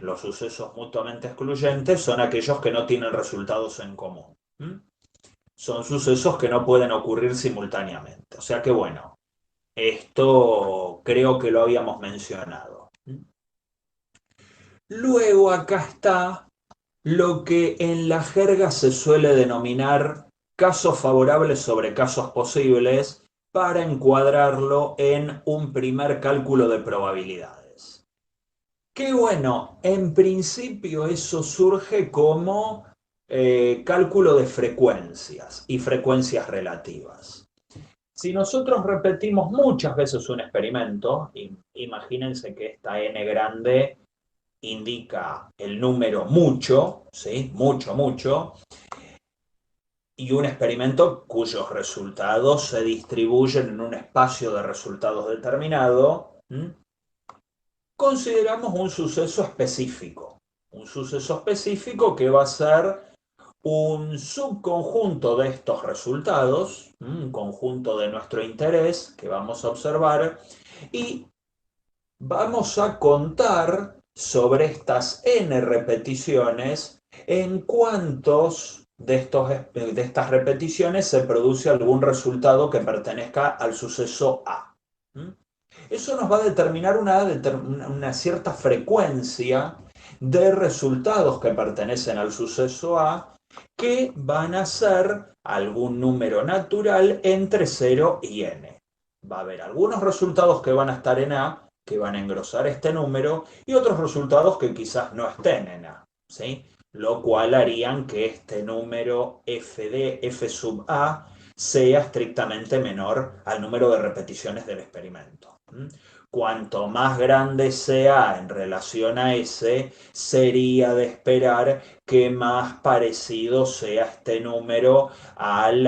Los sucesos mutuamente excluyentes son aquellos que no tienen resultados en común. ¿Mm? Son sucesos que no pueden ocurrir simultáneamente. O sea que bueno, esto creo que lo habíamos mencionado. ¿Mm? Luego acá está lo que en la jerga se suele denominar casos favorables sobre casos posibles para encuadrarlo en un primer cálculo de probabilidades. Qué bueno, en principio eso surge como cálculo de frecuencias y frecuencias relativas. Si nosotros repetimos muchas veces un experimento, imagínense que esta n grande indica el número mucho, ¿sí? Mucho, mucho, y un experimento cuyos resultados se distribuyen en un espacio de resultados determinado, ¿m? Consideramos un suceso específico que va a ser un subconjunto de estos resultados, un conjunto de nuestro interés que vamos a observar y vamos a contar sobre estas n repeticiones en cuántos de estas repeticiones se produce algún resultado que pertenezca al suceso A. ¿Mm? Eso nos va a determinar una cierta frecuencia de resultados que pertenecen al suceso A que van a ser algún número natural entre 0 y n. Va a haber algunos resultados que van a estar en A, que van a engrosar este número, y otros resultados que quizás no estén en A, ¿sí? Lo cual harían que este número f de f sub A sea estrictamente menor al número de repeticiones del experimento. Cuanto más grande sea en relación a S, sería de esperar que más parecido sea este número a al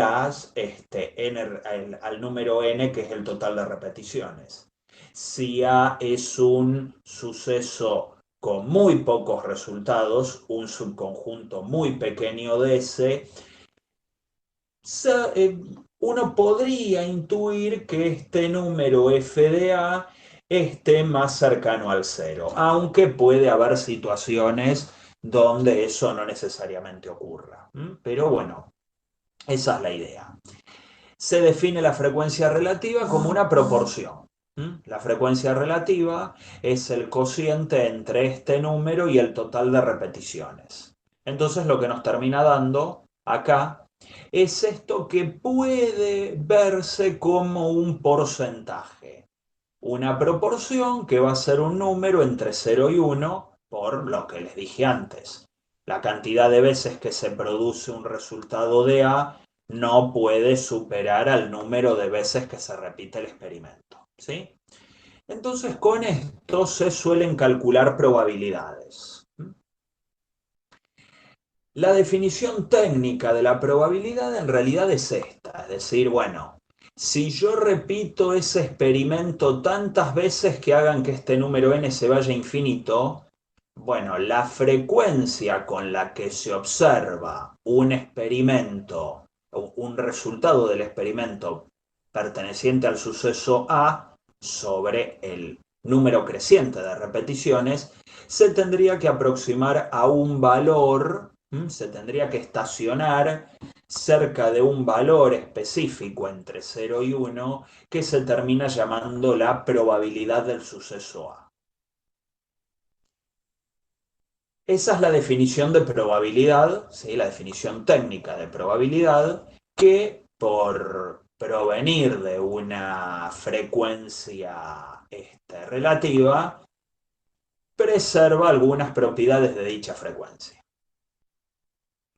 número n, que es el total de repeticiones. Si A es un suceso con muy pocos resultados, un subconjunto muy pequeño de S, uno podría intuir que este número f de a esté más cercano al cero, aunque puede haber situaciones donde eso no necesariamente ocurra. Pero bueno, esa es la idea. Se define la frecuencia relativa como una proporción. La frecuencia relativa es el cociente entre este número y el total de repeticiones. Entonces lo que nos termina dando acá es esto que puede verse como un porcentaje. Una proporción que va a ser un número entre 0 y 1 por lo que les dije antes. La cantidad de veces que se produce un resultado de A no puede superar al número de veces que se repite el experimento. ¿Sí? Entonces con esto se suelen calcular probabilidades. La definición técnica de la probabilidad en realidad es esta, es decir, bueno, si yo repito ese experimento tantas veces que hagan que este número n se vaya a infinito, bueno, la frecuencia con la que se observa un experimento, un resultado del experimento perteneciente al suceso A sobre el número creciente de repeticiones, se tendría que aproximar a un valor, se tendría que estacionar cerca de un valor específico entre 0 y 1 que se termina llamando la probabilidad del suceso A. Esa es la definición de probabilidad, ¿sí? La definición técnica de probabilidad, que por provenir de una frecuencia relativa, preserva algunas propiedades de dicha frecuencia.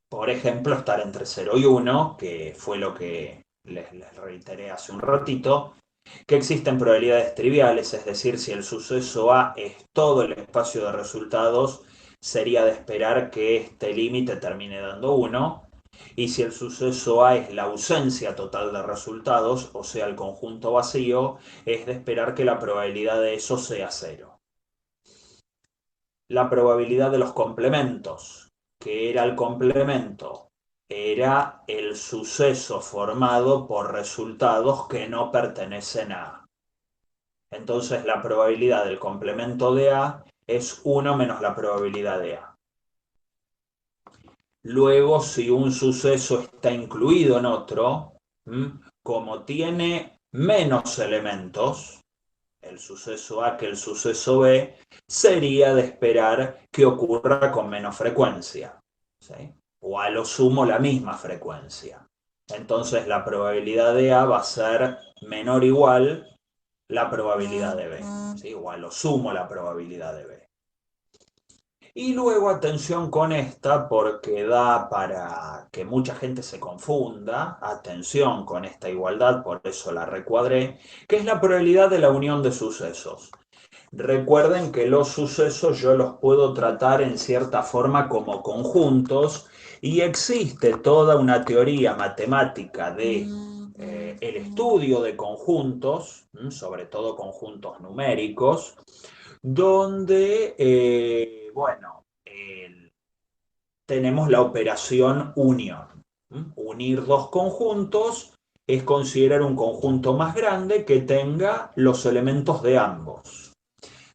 Por ejemplo, estar entre 0 y 1, que fue lo que les reiteré hace un ratito, que existen probabilidades triviales, es decir, si el suceso A es todo el espacio de resultados, sería de esperar que este límite termine dando 1, y si el suceso A es la ausencia total de resultados, o sea, el conjunto vacío, es de esperar que la probabilidad de eso sea 0. La probabilidad de los complementos, que era el complemento, era el suceso formado por resultados que no pertenecen a A. Entonces la probabilidad del complemento de A es 1 menos la probabilidad de A. Luego, si un suceso está incluido en otro, como tiene menos elementos, el suceso A que el suceso B, sería de esperar que ocurra con menos frecuencia, ¿sí? O a lo sumo la misma frecuencia. Entonces la probabilidad de A va a ser menor o igual la probabilidad de B, ¿sí? O a lo sumo la probabilidad de B. Y luego atención con esta porque da para que mucha gente se confunda, atención con esta igualdad, por eso la recuadré, que es la probabilidad de la unión de sucesos. Recuerden que los sucesos yo los puedo tratar en cierta forma como conjuntos y existe toda una teoría matemática de el estudio de conjuntos, sobre todo conjuntos numéricos, donde, bueno, tenemos la operación unión. Unir dos conjuntos es considerar un conjunto más grande que tenga los elementos de ambos.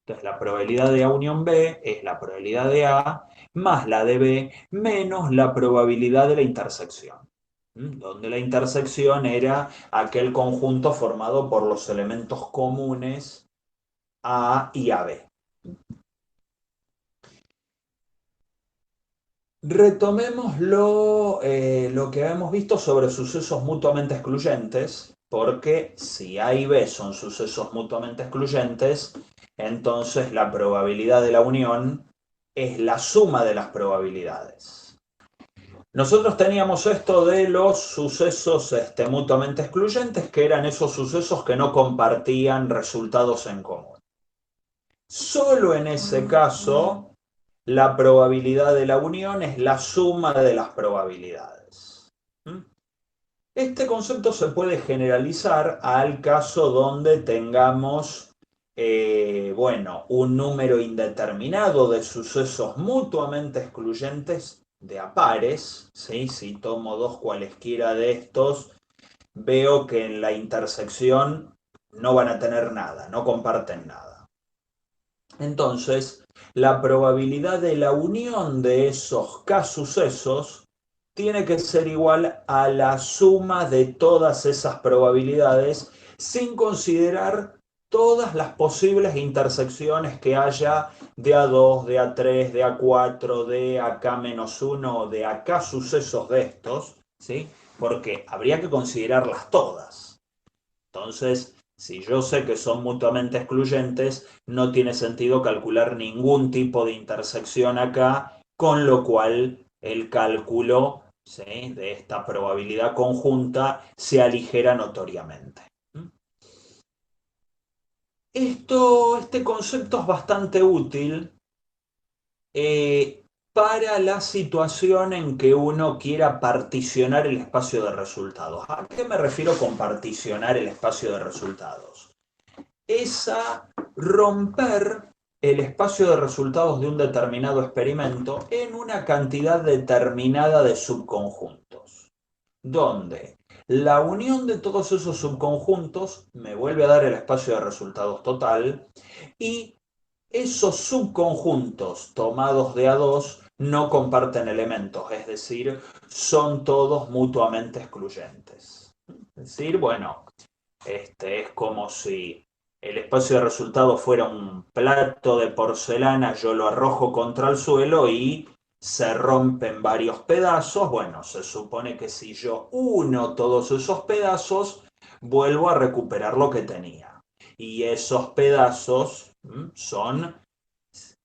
Entonces la probabilidad de A unión B es la probabilidad de A más la de B menos la probabilidad de la intersección. Donde la intersección era aquel conjunto formado por los elementos comunes A y AB. Retomemos lo que habíamos visto sobre sucesos mutuamente excluyentes, porque si A y B son sucesos mutuamente excluyentes, entonces la probabilidad de la unión es la suma de las probabilidades. Nosotros teníamos esto de los sucesos mutuamente excluyentes, que eran esos sucesos que no compartían resultados en común. Solo en ese caso la probabilidad de la unión es la suma de las probabilidades. Este concepto se puede generalizar al caso donde tengamos, bueno, un número indeterminado de sucesos mutuamente excluyentes de a pares, ¿sí? Si tomo dos cualesquiera de estos, veo que en la intersección no van a tener nada, no comparten nada. Entonces, la probabilidad de la unión de esos K-sucesos tiene que ser igual a la suma de todas esas probabilidades sin considerar todas las posibles intersecciones que haya de A2, de A3, de A4, de AK-1 o de AK sucesos de estos, ¿sí? Porque habría que considerarlas todas. Entonces, si yo sé que son mutuamente excluyentes, no tiene sentido calcular ningún tipo de intersección acá, con lo cual el cálculo, ¿sí?, de esta probabilidad conjunta se aligera notoriamente. Este concepto es bastante útil para la situación en que uno quiera particionar el espacio de resultados. ¿A qué me refiero con particionar el espacio de resultados? Es a romper el espacio de resultados de un determinado experimento en una cantidad determinada de subconjuntos, donde la unión de todos esos subconjuntos me vuelve a dar el espacio de resultados total y esos subconjuntos tomados de a dos no comparten elementos, es decir, son todos mutuamente excluyentes. Es decir, bueno, es como si el espacio de resultados fuera un plato de porcelana, yo lo arrojo contra el suelo y se rompe en varios pedazos. Bueno, se supone que si yo uno todos esos pedazos, vuelvo a recuperar lo que tenía. Y esos pedazos son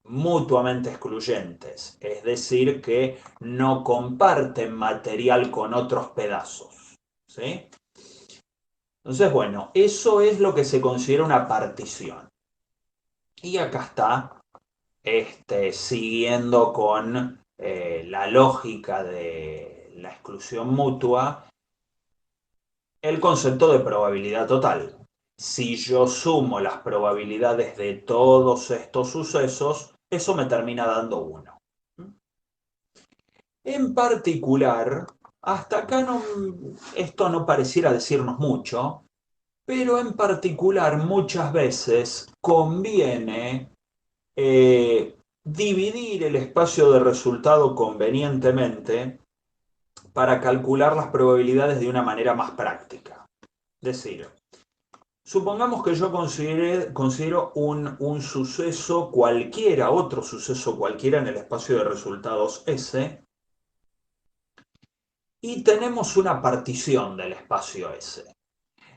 mutuamente excluyentes, es decir, que no comparten material con otros pedazos, ¿sí? Entonces, bueno, eso es lo que se considera una partición. Y acá está, siguiendo con la lógica de la exclusión mutua, el concepto de probabilidad total. Si yo sumo las probabilidades de todos estos sucesos, eso me termina dando 1. En particular, hasta acá esto no pareciera decirnos mucho, pero en particular muchas veces conviene dividir el espacio de resultado convenientemente para calcular las probabilidades de una manera más práctica. Es decir, supongamos que yo considero un suceso cualquiera, otro suceso cualquiera en el espacio de resultados S, y tenemos una partición del espacio S.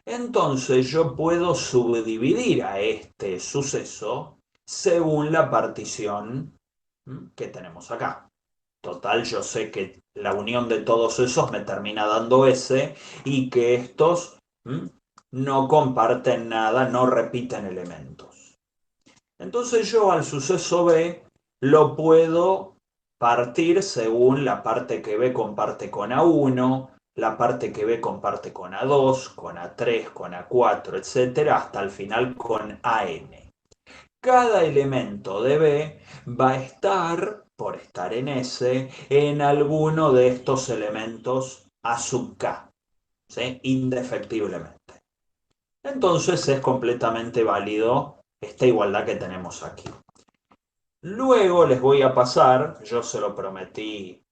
Entonces yo puedo subdividir a este suceso según la partición que tenemos acá. Total, yo sé que la unión de todos esos me termina dando S y que estos no comparten nada, no repiten elementos. Entonces yo al suceso B lo puedo partir según la parte que B comparte con A1, la parte que B comparte con A2, con A3, con A4, etcétera, hasta el final con AN. Cada elemento de B va a estar, por estar en S, en alguno de estos elementos A sub K, ¿sí? Indefectiblemente. Entonces es completamente válido esta igualdad que tenemos aquí. Luego les voy a pasar, yo se lo prometí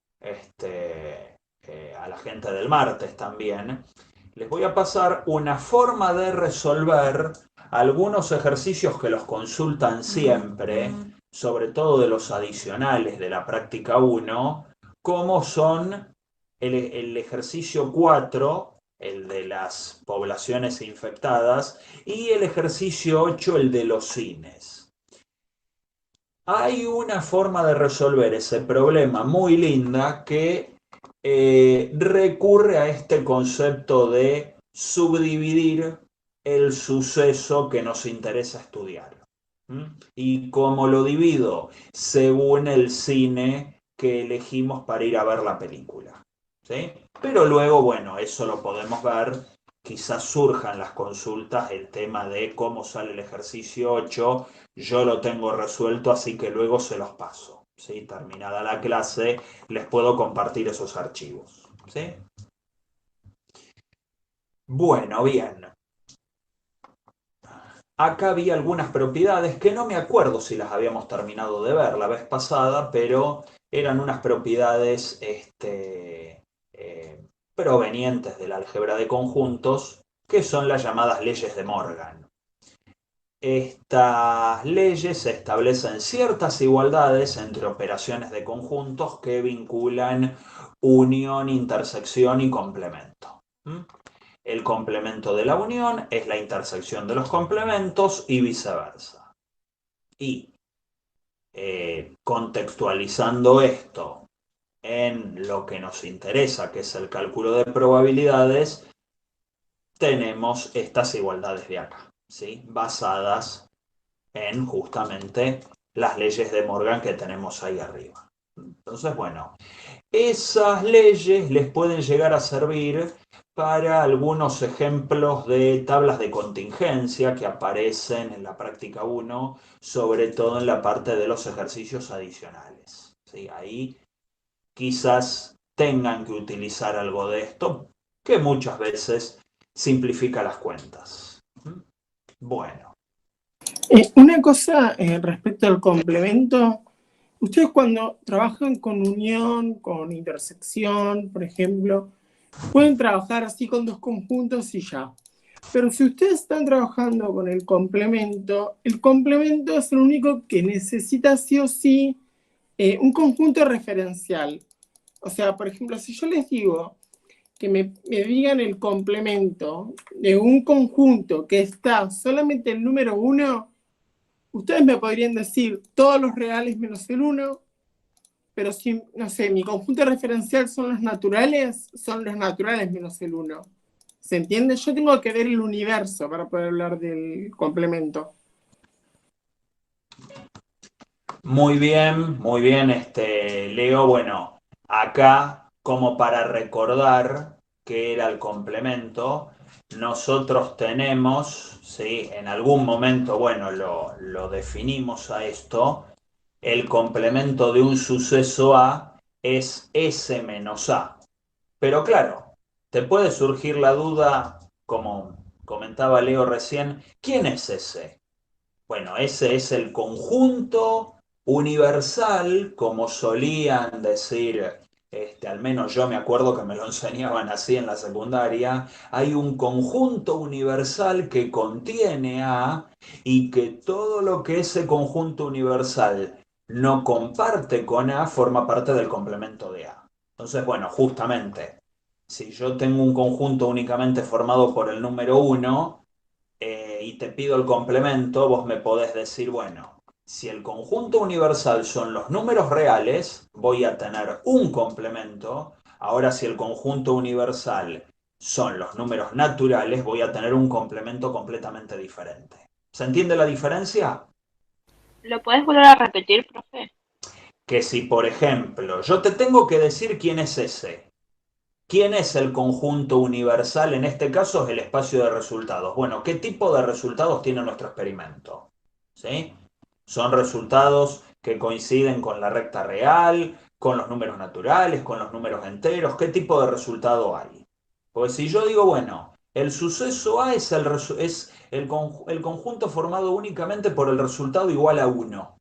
a la gente del martes también, les voy a pasar una forma de resolver algunos ejercicios que los consultan siempre, sobre todo de los adicionales de la práctica 1, como son el ejercicio 4, el de las poblaciones infectadas, y el ejercicio 8, el de los cines. Hay una forma de resolver ese problema muy linda que recurre a este concepto de subdividir el suceso que nos interesa estudiar. ¿Y cómo lo divido? Según el cine que elegimos para ir a ver la película. ¿Sí? Pero luego, bueno, eso lo podemos ver. Quizás surjan las consultas el tema de cómo sale el ejercicio 8. Yo lo tengo resuelto, así que luego se los paso. ¿Sí? Terminada la clase, les puedo compartir esos archivos. ¿Sí? Bueno, bien. Acá había algunas propiedades que no me acuerdo si las habíamos terminado de ver la vez pasada, pero eran unas propiedades provenientes del álgebra de conjuntos, que son las llamadas leyes de Morgan. Estas leyes establecen ciertas igualdades entre operaciones de conjuntos que vinculan unión, intersección y complemento. El complemento de la unión es la intersección de los complementos y viceversa. Y contextualizando esto en lo que nos interesa, que es el cálculo de probabilidades, tenemos estas igualdades de acá, ¿sí? Basadas en justamente las leyes de Morgan que tenemos ahí arriba. Entonces, bueno, esas leyes les pueden llegar a servir para algunos ejemplos de tablas de contingencia que aparecen en la práctica 1, sobre todo en la parte de los ejercicios adicionales. ¿Sí? Ahí quizás tengan que utilizar algo de esto, que muchas veces simplifica las cuentas. Bueno. Una cosa respecto al complemento, ustedes cuando trabajan con unión, con intersección, por ejemplo, pueden trabajar así con dos conjuntos y ya. Pero si ustedes están trabajando con el complemento es el único que necesita sí o sí un conjunto referencial. O sea, por ejemplo, si yo les digo que me digan el complemento de un conjunto que está solamente el número 1, ustedes me podrían decir todos los reales menos el 1, pero si, no sé, mi conjunto referencial son los naturales menos el 1. ¿Se entiende? Yo tengo que ver el universo para poder hablar del complemento. Muy bien, Leo. Bueno, acá, como para recordar qué era el complemento, nosotros tenemos, ¿sí? En algún momento, bueno, lo definimos a esto, el complemento de un suceso A es S menos A. Pero claro, te puede surgir la duda, como comentaba Leo recién, ¿quién es S? Bueno, ese es el conjunto universal, como solían decir, al menos yo me acuerdo que me lo enseñaban así en la secundaria. Hay un conjunto universal que contiene A y que todo lo que ese conjunto universal no comparte con A forma parte del complemento de A. Entonces, bueno, justamente, si yo tengo un conjunto únicamente formado por el número uno, y te pido el complemento, vos me podés decir, bueno, si el conjunto universal son los números reales, voy a tener un complemento. Ahora, si el conjunto universal son los números naturales, voy a tener un complemento completamente diferente. ¿Se entiende la diferencia? ¿Lo puedes volver a repetir, profe? Que si, por ejemplo, yo te tengo que decir quién es ese. ¿Quién es el conjunto universal? En este caso es el espacio de resultados. Bueno, ¿qué tipo de resultados tiene nuestro experimento? ¿Sí? Son resultados que coinciden con la recta real, con los números naturales, con los números enteros. ¿Qué tipo de resultado hay? Pues si yo digo, bueno, el suceso A es el conjunto formado únicamente por el resultado igual a uno.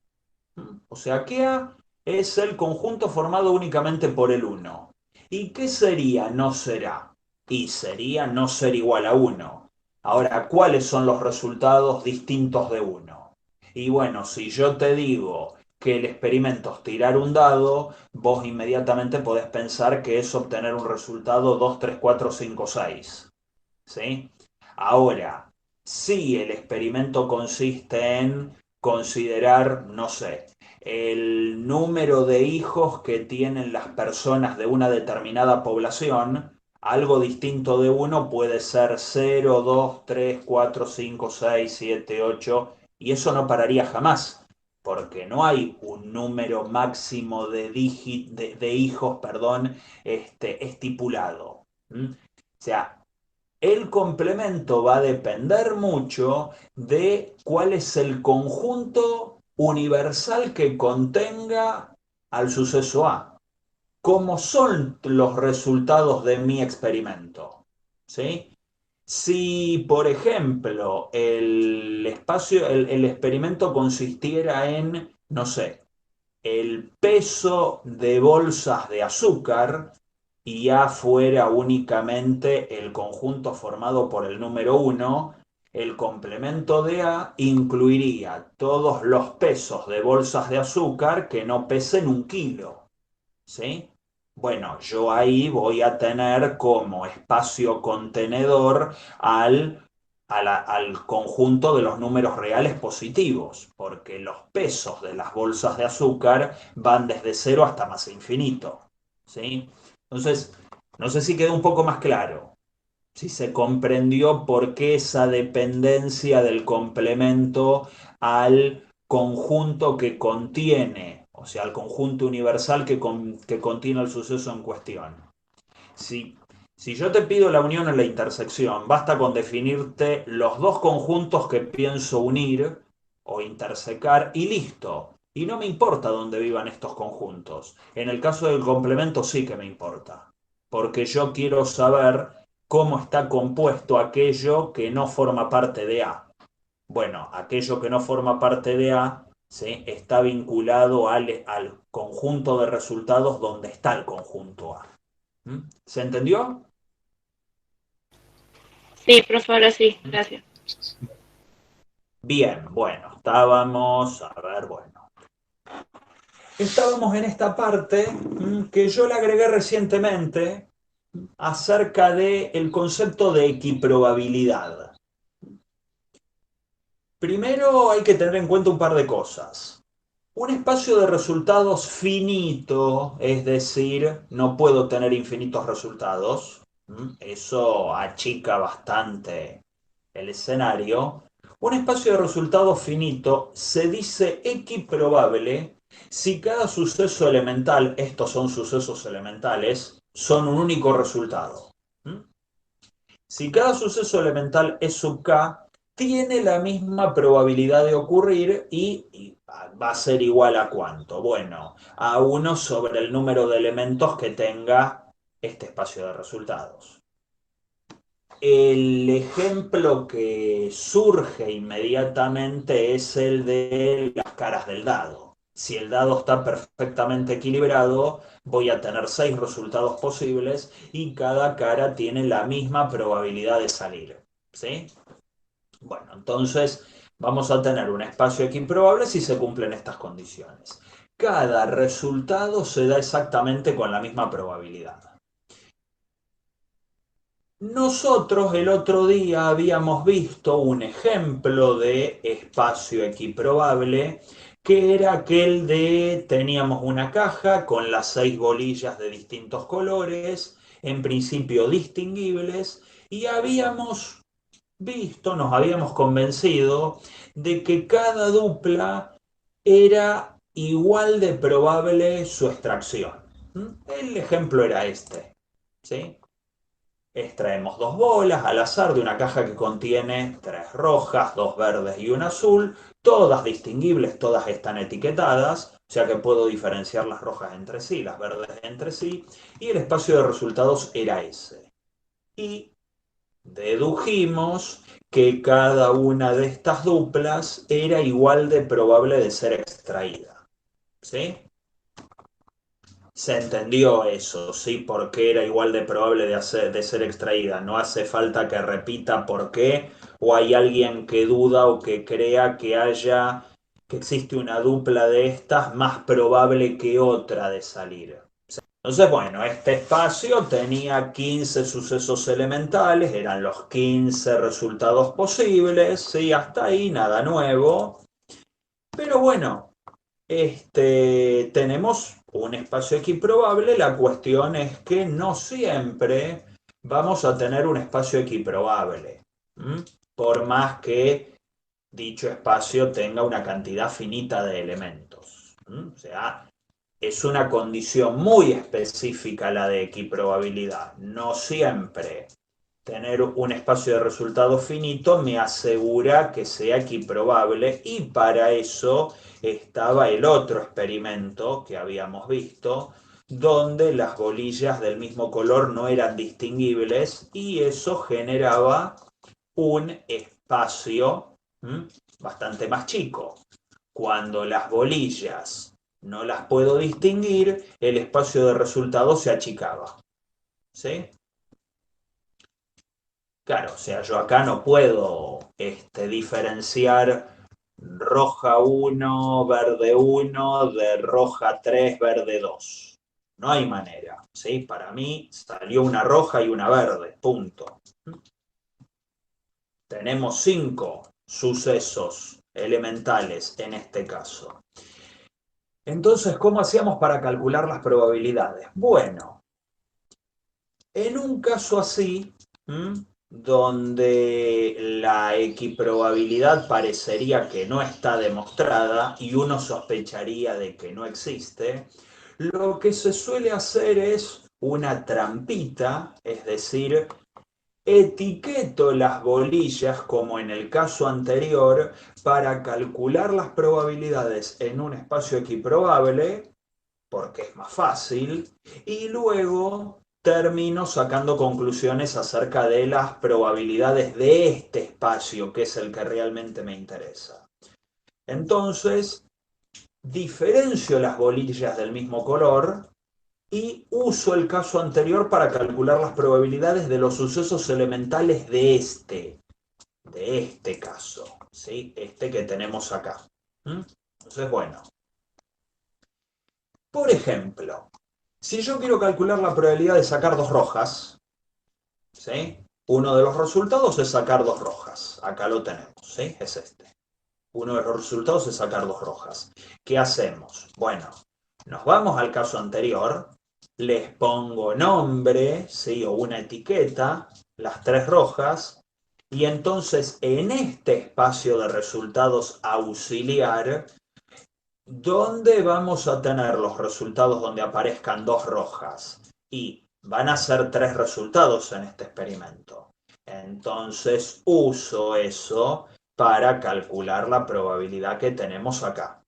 O sea que A es el conjunto formado únicamente por el uno. ¿Y qué sería no será? Y sería no ser igual a uno. Ahora, ¿cuáles son los resultados distintos de uno? Y bueno, si yo te digo que el experimento es tirar un dado, vos inmediatamente podés pensar que es obtener un resultado 2, 3, 4, 5, 6. ¿Sí? Ahora, si el experimento consiste en considerar, no sé, el número de hijos que tienen las personas de una determinada población, algo distinto de uno puede ser 0, 2, 3, 4, 5, 6, 7, 8, y eso no pararía jamás, porque no hay un número máximo de hijos, perdón, estipulado. ¿Mm? O sea, el complemento va a depender mucho de cuál es el conjunto universal que contenga al suceso A. ¿Cómo son los resultados de mi experimento? ¿Sí? Si, por ejemplo, el experimento consistiera en, no sé, el peso de bolsas de azúcar y A fuera únicamente el conjunto formado por el número uno, el complemento de A incluiría todos los pesos de bolsas de azúcar que no pesen 1 kilo. ¿Sí? Bueno, yo ahí voy a tener como espacio contenedor al conjunto de los números reales positivos, porque los pesos de las bolsas de azúcar van desde cero hasta más infinito. ¿Sí? Entonces, no sé si quedó un poco más claro, si se comprendió por qué esa dependencia del complemento al conjunto que contiene, o sea, al conjunto universal que contiene el suceso en cuestión. Si, si yo te pido la unión en la intersección, basta con definirte los dos conjuntos que pienso unir o intersecar y listo. Y no me importa dónde vivan estos conjuntos. En el caso del complemento sí que me importa, porque yo quiero saber cómo está compuesto aquello que no forma parte de A. Bueno, aquello que no forma parte de A, ¿sí?, está vinculado al conjunto de resultados donde está el conjunto A. ¿Mm? ¿Se entendió? Sí, profe, ahora sí, gracias. Bien, bueno, estábamos en esta parte que yo le agregué recientemente acerca del concepto de equiprobabilidad. Primero hay que tener en cuenta un par de cosas. Un espacio de resultados finito, es decir, no puedo tener infinitos resultados. Eso achica bastante el escenario. Un espacio de resultados finito se dice equiprobable si cada suceso elemental, estos son sucesos elementales, son un único resultado. Si cada suceso elemental es sub k, tiene la misma probabilidad de ocurrir y va a ser igual a cuánto. Bueno, a 1 sobre el número de elementos que tenga este espacio de resultados. el ejemplo que surge inmediatamente es el de las caras del dado. Si el dado está perfectamente equilibrado, voy a tener 6 resultados posibles y cada cara tiene la misma probabilidad de salir. ¿Sí? Bueno, entonces vamos a tener un espacio equiprobable si se cumplen estas condiciones. Cada resultado se da exactamente con la misma probabilidad. Nosotros el otro día habíamos visto un ejemplo de espacio equiprobable que era aquel de teníamos una caja con las 6 bolillas de distintos colores, en principio distinguibles, y habíamos visto, nos habíamos convencido de que cada dupla era igual de probable su extracción. El ejemplo era este, ¿sí? Extraemos 2 bolas al azar de una caja que contiene 3 rojas, 2 verdes y una azul, todas distinguibles, todas están etiquetadas, o sea que puedo diferenciar las rojas entre sí, las verdes entre sí, y el espacio de resultados era ese. Y dedujimos que cada una de estas duplas era igual de probable de ser extraída. ¿Sí? Se entendió eso, ¿sí? Porque era igual de probable de ser extraída. No hace falta que repita por qué, o hay alguien que duda o que crea que existe una dupla de estas más probable que otra de salir. Entonces, bueno, este espacio tenía 15 sucesos elementales, eran los 15 resultados posibles, ¿sí? Hasta ahí nada nuevo. Pero bueno, tenemos un espacio equiprobable, la cuestión es que no siempre vamos a tener un espacio equiprobable, por más que dicho espacio tenga una cantidad finita de elementos. O sea, es una condición muy específica la de equiprobabilidad. No siempre tener un espacio de resultado finito me asegura que sea equiprobable, y para eso estaba el otro experimento que habíamos visto, donde las bolillas del mismo color no eran distinguibles y eso generaba un espacio bastante más chico. Cuando las bolillas no las puedo distinguir, el espacio de resultados se achicaba. ¿Sí? Claro, o sea, yo acá no puedo diferenciar roja 1, verde 1 de roja 3, verde 2. No hay manera, ¿sí? Para mí salió una roja y una verde, punto. Tenemos 5 sucesos elementales en este caso. Entonces, ¿cómo hacíamos para calcular las probabilidades? Bueno, en un caso así, donde la equiprobabilidad parecería que no está demostrada y uno sospecharía de que no existe, lo que se suele hacer es una trampita, es decir, etiqueto las bolillas como en el caso anterior para calcular las probabilidades en un espacio equiprobable, porque es más fácil, y luego termino sacando conclusiones acerca de las probabilidades de este espacio, que es el que realmente me interesa. Entonces, diferencio las bolillas del mismo color y uso el caso anterior para calcular las probabilidades de los sucesos elementales de este caso, ¿sí? Este que tenemos acá. Entonces, bueno. Por ejemplo, si yo quiero calcular la probabilidad de sacar 2 rojas, ¿sí? Uno de los resultados es sacar 2 rojas. Acá lo tenemos, ¿sí? Es este. Uno de los resultados es sacar 2 rojas. ¿Qué hacemos? Bueno, nos vamos al caso anterior, les pongo nombre, ¿sí? O una etiqueta, las 3 rojas, y entonces en este espacio de resultados auxiliar, ¿dónde vamos a tener los resultados donde aparezcan 2 rojas? Y van a ser 3 resultados en este experimento. Entonces uso eso para calcular la probabilidad que tenemos acá.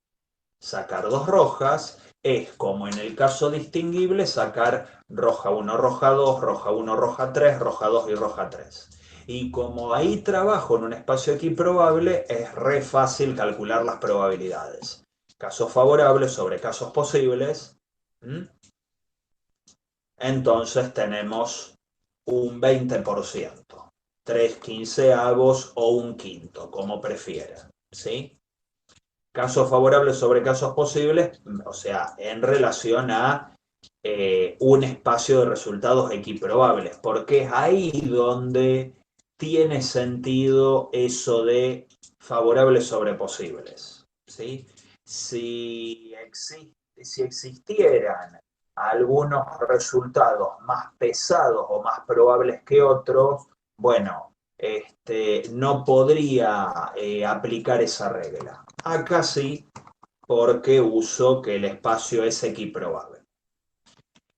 Sacar 2 rojas es, como en el caso distinguible, sacar roja 1, roja 2, roja 1, roja 3, roja 2 y roja 3. Y como ahí trabajo en un espacio equiprobable, es re fácil calcular las probabilidades. Casos favorables sobre casos posibles. ¿Mm? Entonces tenemos un 20%, 3/15 o un quinto, como prefieran, ¿sí? Casos favorables sobre casos posibles, o sea, en relación a un espacio de resultados equiprobables, porque es ahí donde tiene sentido eso de favorables sobre posibles, ¿sí? Si existieran algunos resultados más pesados o más probables que otros, bueno, no podría aplicar esa regla. Acá sí, porque uso que el espacio es equiprobable.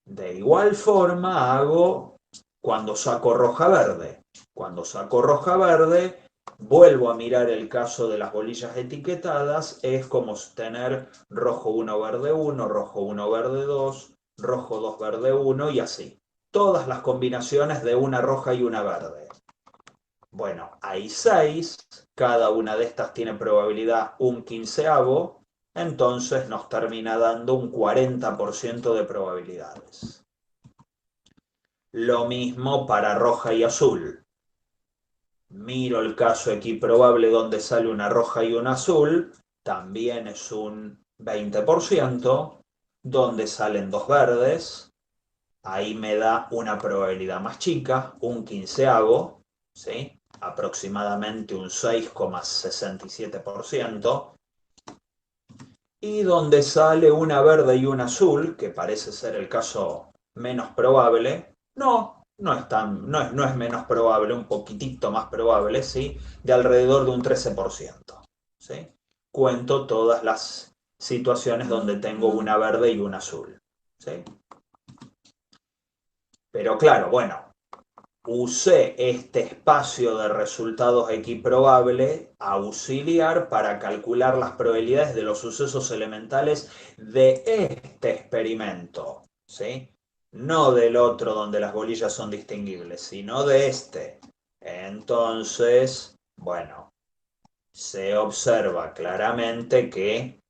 De igual forma hago cuando saco roja-verde. Cuando saco roja-verde, vuelvo a mirar el caso de las bolillas etiquetadas, es como tener rojo 1, verde 1, rojo 1, verde 2, rojo 2, verde 1 y así. Todas las combinaciones de una roja y una verde. Bueno, hay 6, cada una de estas tiene probabilidad un quinceavo, entonces nos termina dando un 40% de probabilidades. Lo mismo para roja y azul. Miro el caso equiprobable donde sale una roja y una azul, también es un 20%, donde salen dos verdes, ahí me da una probabilidad más chica, un quinceavo, ¿sí? Aproximadamente un 6,67%, y donde sale una verde y una azul, que parece ser el caso menos probable, no es menos probable, un poquitito más probable, ¿sí? De alrededor de un 13%, ¿sí? Cuento todas las situaciones donde tengo una verde y una azul, ¿sí? Pero claro, bueno, usé este espacio de resultados equiprobable auxiliar para calcular las probabilidades de los sucesos elementales de este experimento, ¿sí? No del otro donde las bolillas son distinguibles, sino de este. Entonces, bueno, se observa claramente que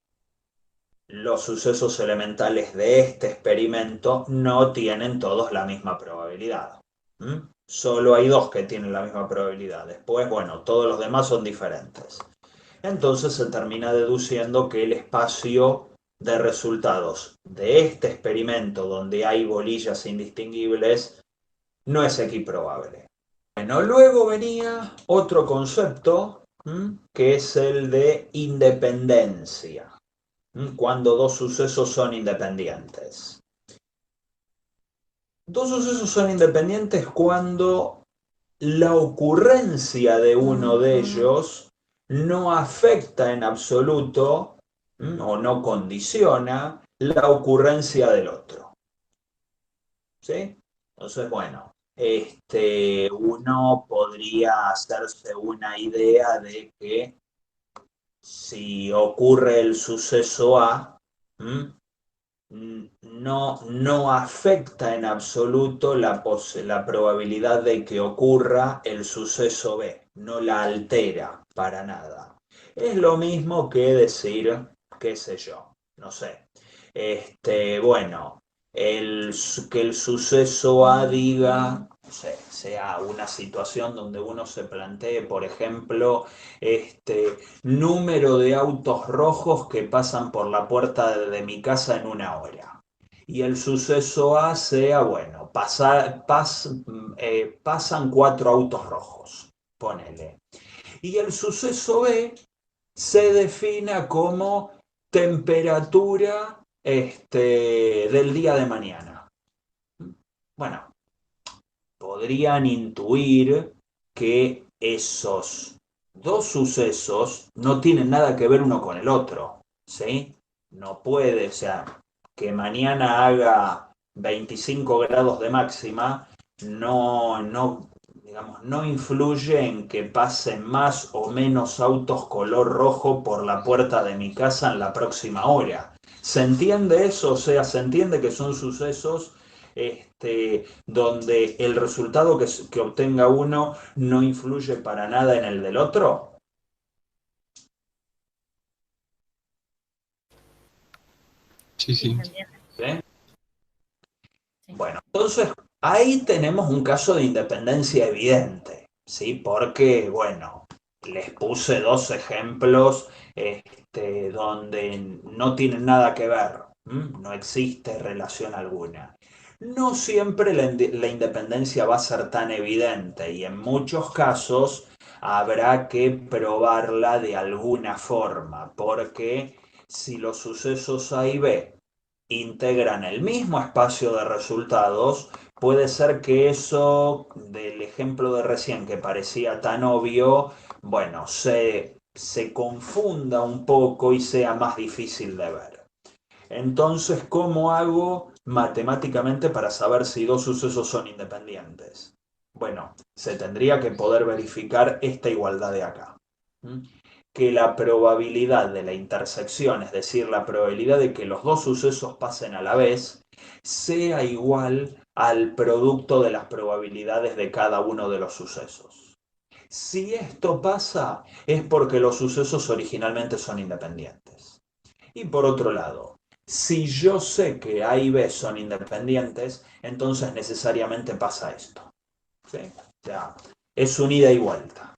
los sucesos elementales de este experimento no tienen todos la misma probabilidad. ¿Mm? Solo hay dos que tienen la misma probabilidad. Después, bueno, todos los demás son diferentes. Entonces se termina deduciendo que el espacio de resultados de este experimento donde hay bolillas indistinguibles no es equiprobable. Bueno, luego venía otro concepto, que es el de independencia, cuando dos sucesos son independientes. Dos sucesos son independientes cuando la ocurrencia de uno de ellos no afecta en absoluto o no condiciona la ocurrencia del otro. ¿Sí? Entonces, bueno, uno podría hacerse una idea de que si ocurre el suceso A, no afecta en absoluto la probabilidad de que ocurra el suceso B, no la altera para nada. Es lo mismo que decir, qué sé yo, no sé, bueno, que el suceso A diga, no sé, sea una situación donde uno se plantee, por ejemplo, número de autos rojos que pasan por la puerta de mi casa en una hora. Y el suceso A sea, bueno, pasan 4 autos rojos, ponele. Y el suceso B se defina como temperatura del día de mañana. Bueno, podrían intuir que esos dos sucesos no tienen nada que ver uno con el otro, ¿sí? No puede, o sea, que mañana haga 25 grados de máxima, digamos, no influye en que pasen más o menos autos color rojo por la puerta de mi casa en la próxima hora. ¿Se entiende eso? O sea, se entiende que son sucesos donde el resultado que obtenga uno no influye para nada en el del otro? Sí, sí. ¿Sí? Bueno, entonces ahí tenemos un caso de independencia evidente, ¿sí? Porque, bueno, les puse dos ejemplos donde no tienen nada que ver, no existe relación alguna. No siempre la independencia va a ser tan evidente y en muchos casos habrá que probarla de alguna forma, porque si los sucesos A y B integran el mismo espacio de resultados, puede ser que eso del ejemplo de recién que parecía tan obvio, bueno, se confunda un poco y sea más difícil de ver. Entonces, ¿cómo hago matemáticamente para saber si dos sucesos son independientes? Bueno, se tendría que poder verificar esta igualdad de acá. Que la probabilidad de la intersección, es decir, la probabilidad de que los dos sucesos pasen a la vez, sea igual al producto de las probabilidades de cada uno de los sucesos. Si esto pasa, es porque los sucesos originalmente son independientes. Y por otro lado, si yo sé que A y B son independientes, entonces necesariamente pasa esto. ¿Sí? O sea, es un ida y vuelta.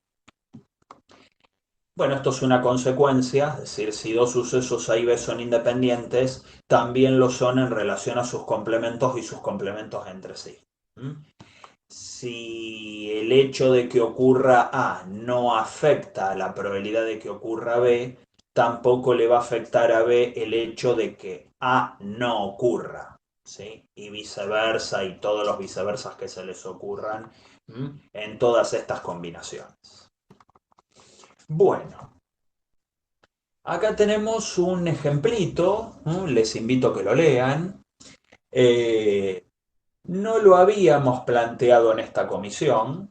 Bueno, esto es una consecuencia, es decir, si dos sucesos A y B son independientes, también lo son en relación a sus complementos y sus complementos entre sí. Si el hecho de que ocurra A no afecta a la probabilidad de que ocurra B, tampoco le va a afectar a B el hecho de que A no ocurra, ¿sí? Y viceversa, y todos los viceversas que se les ocurran en todas estas combinaciones. Bueno. Acá tenemos un ejemplito, les invito a que lo lean. No lo habíamos planteado en esta comisión.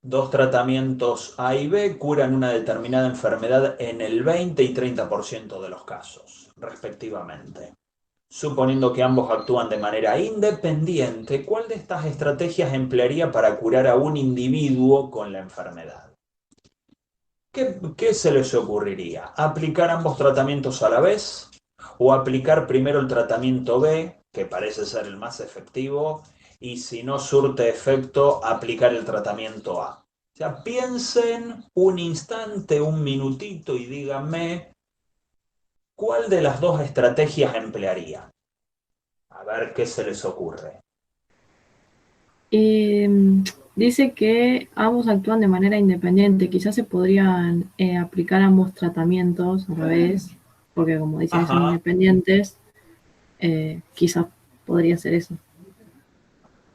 Dos tratamientos A y B curan una determinada enfermedad en el 20 y 30% de los casos, respectivamente. Suponiendo que ambos actúan de manera independiente, ¿cuál de estas estrategias emplearía para curar a un individuo con la enfermedad? ¿Qué se les ocurriría? ¿Aplicar ambos tratamientos a la vez? ¿O aplicar primero el tratamiento B, que parece ser el más efectivo, y si no surte efecto, aplicar el tratamiento A? O sea, piensen un instante, un minutito y díganme cuál de las dos estrategias emplearían. A ver qué se les ocurre. Dice que ambos actúan de manera independiente. Quizás se podrían aplicar ambos tratamientos a la vez, porque como dicen son Ajá. independientes, quizás podría ser eso.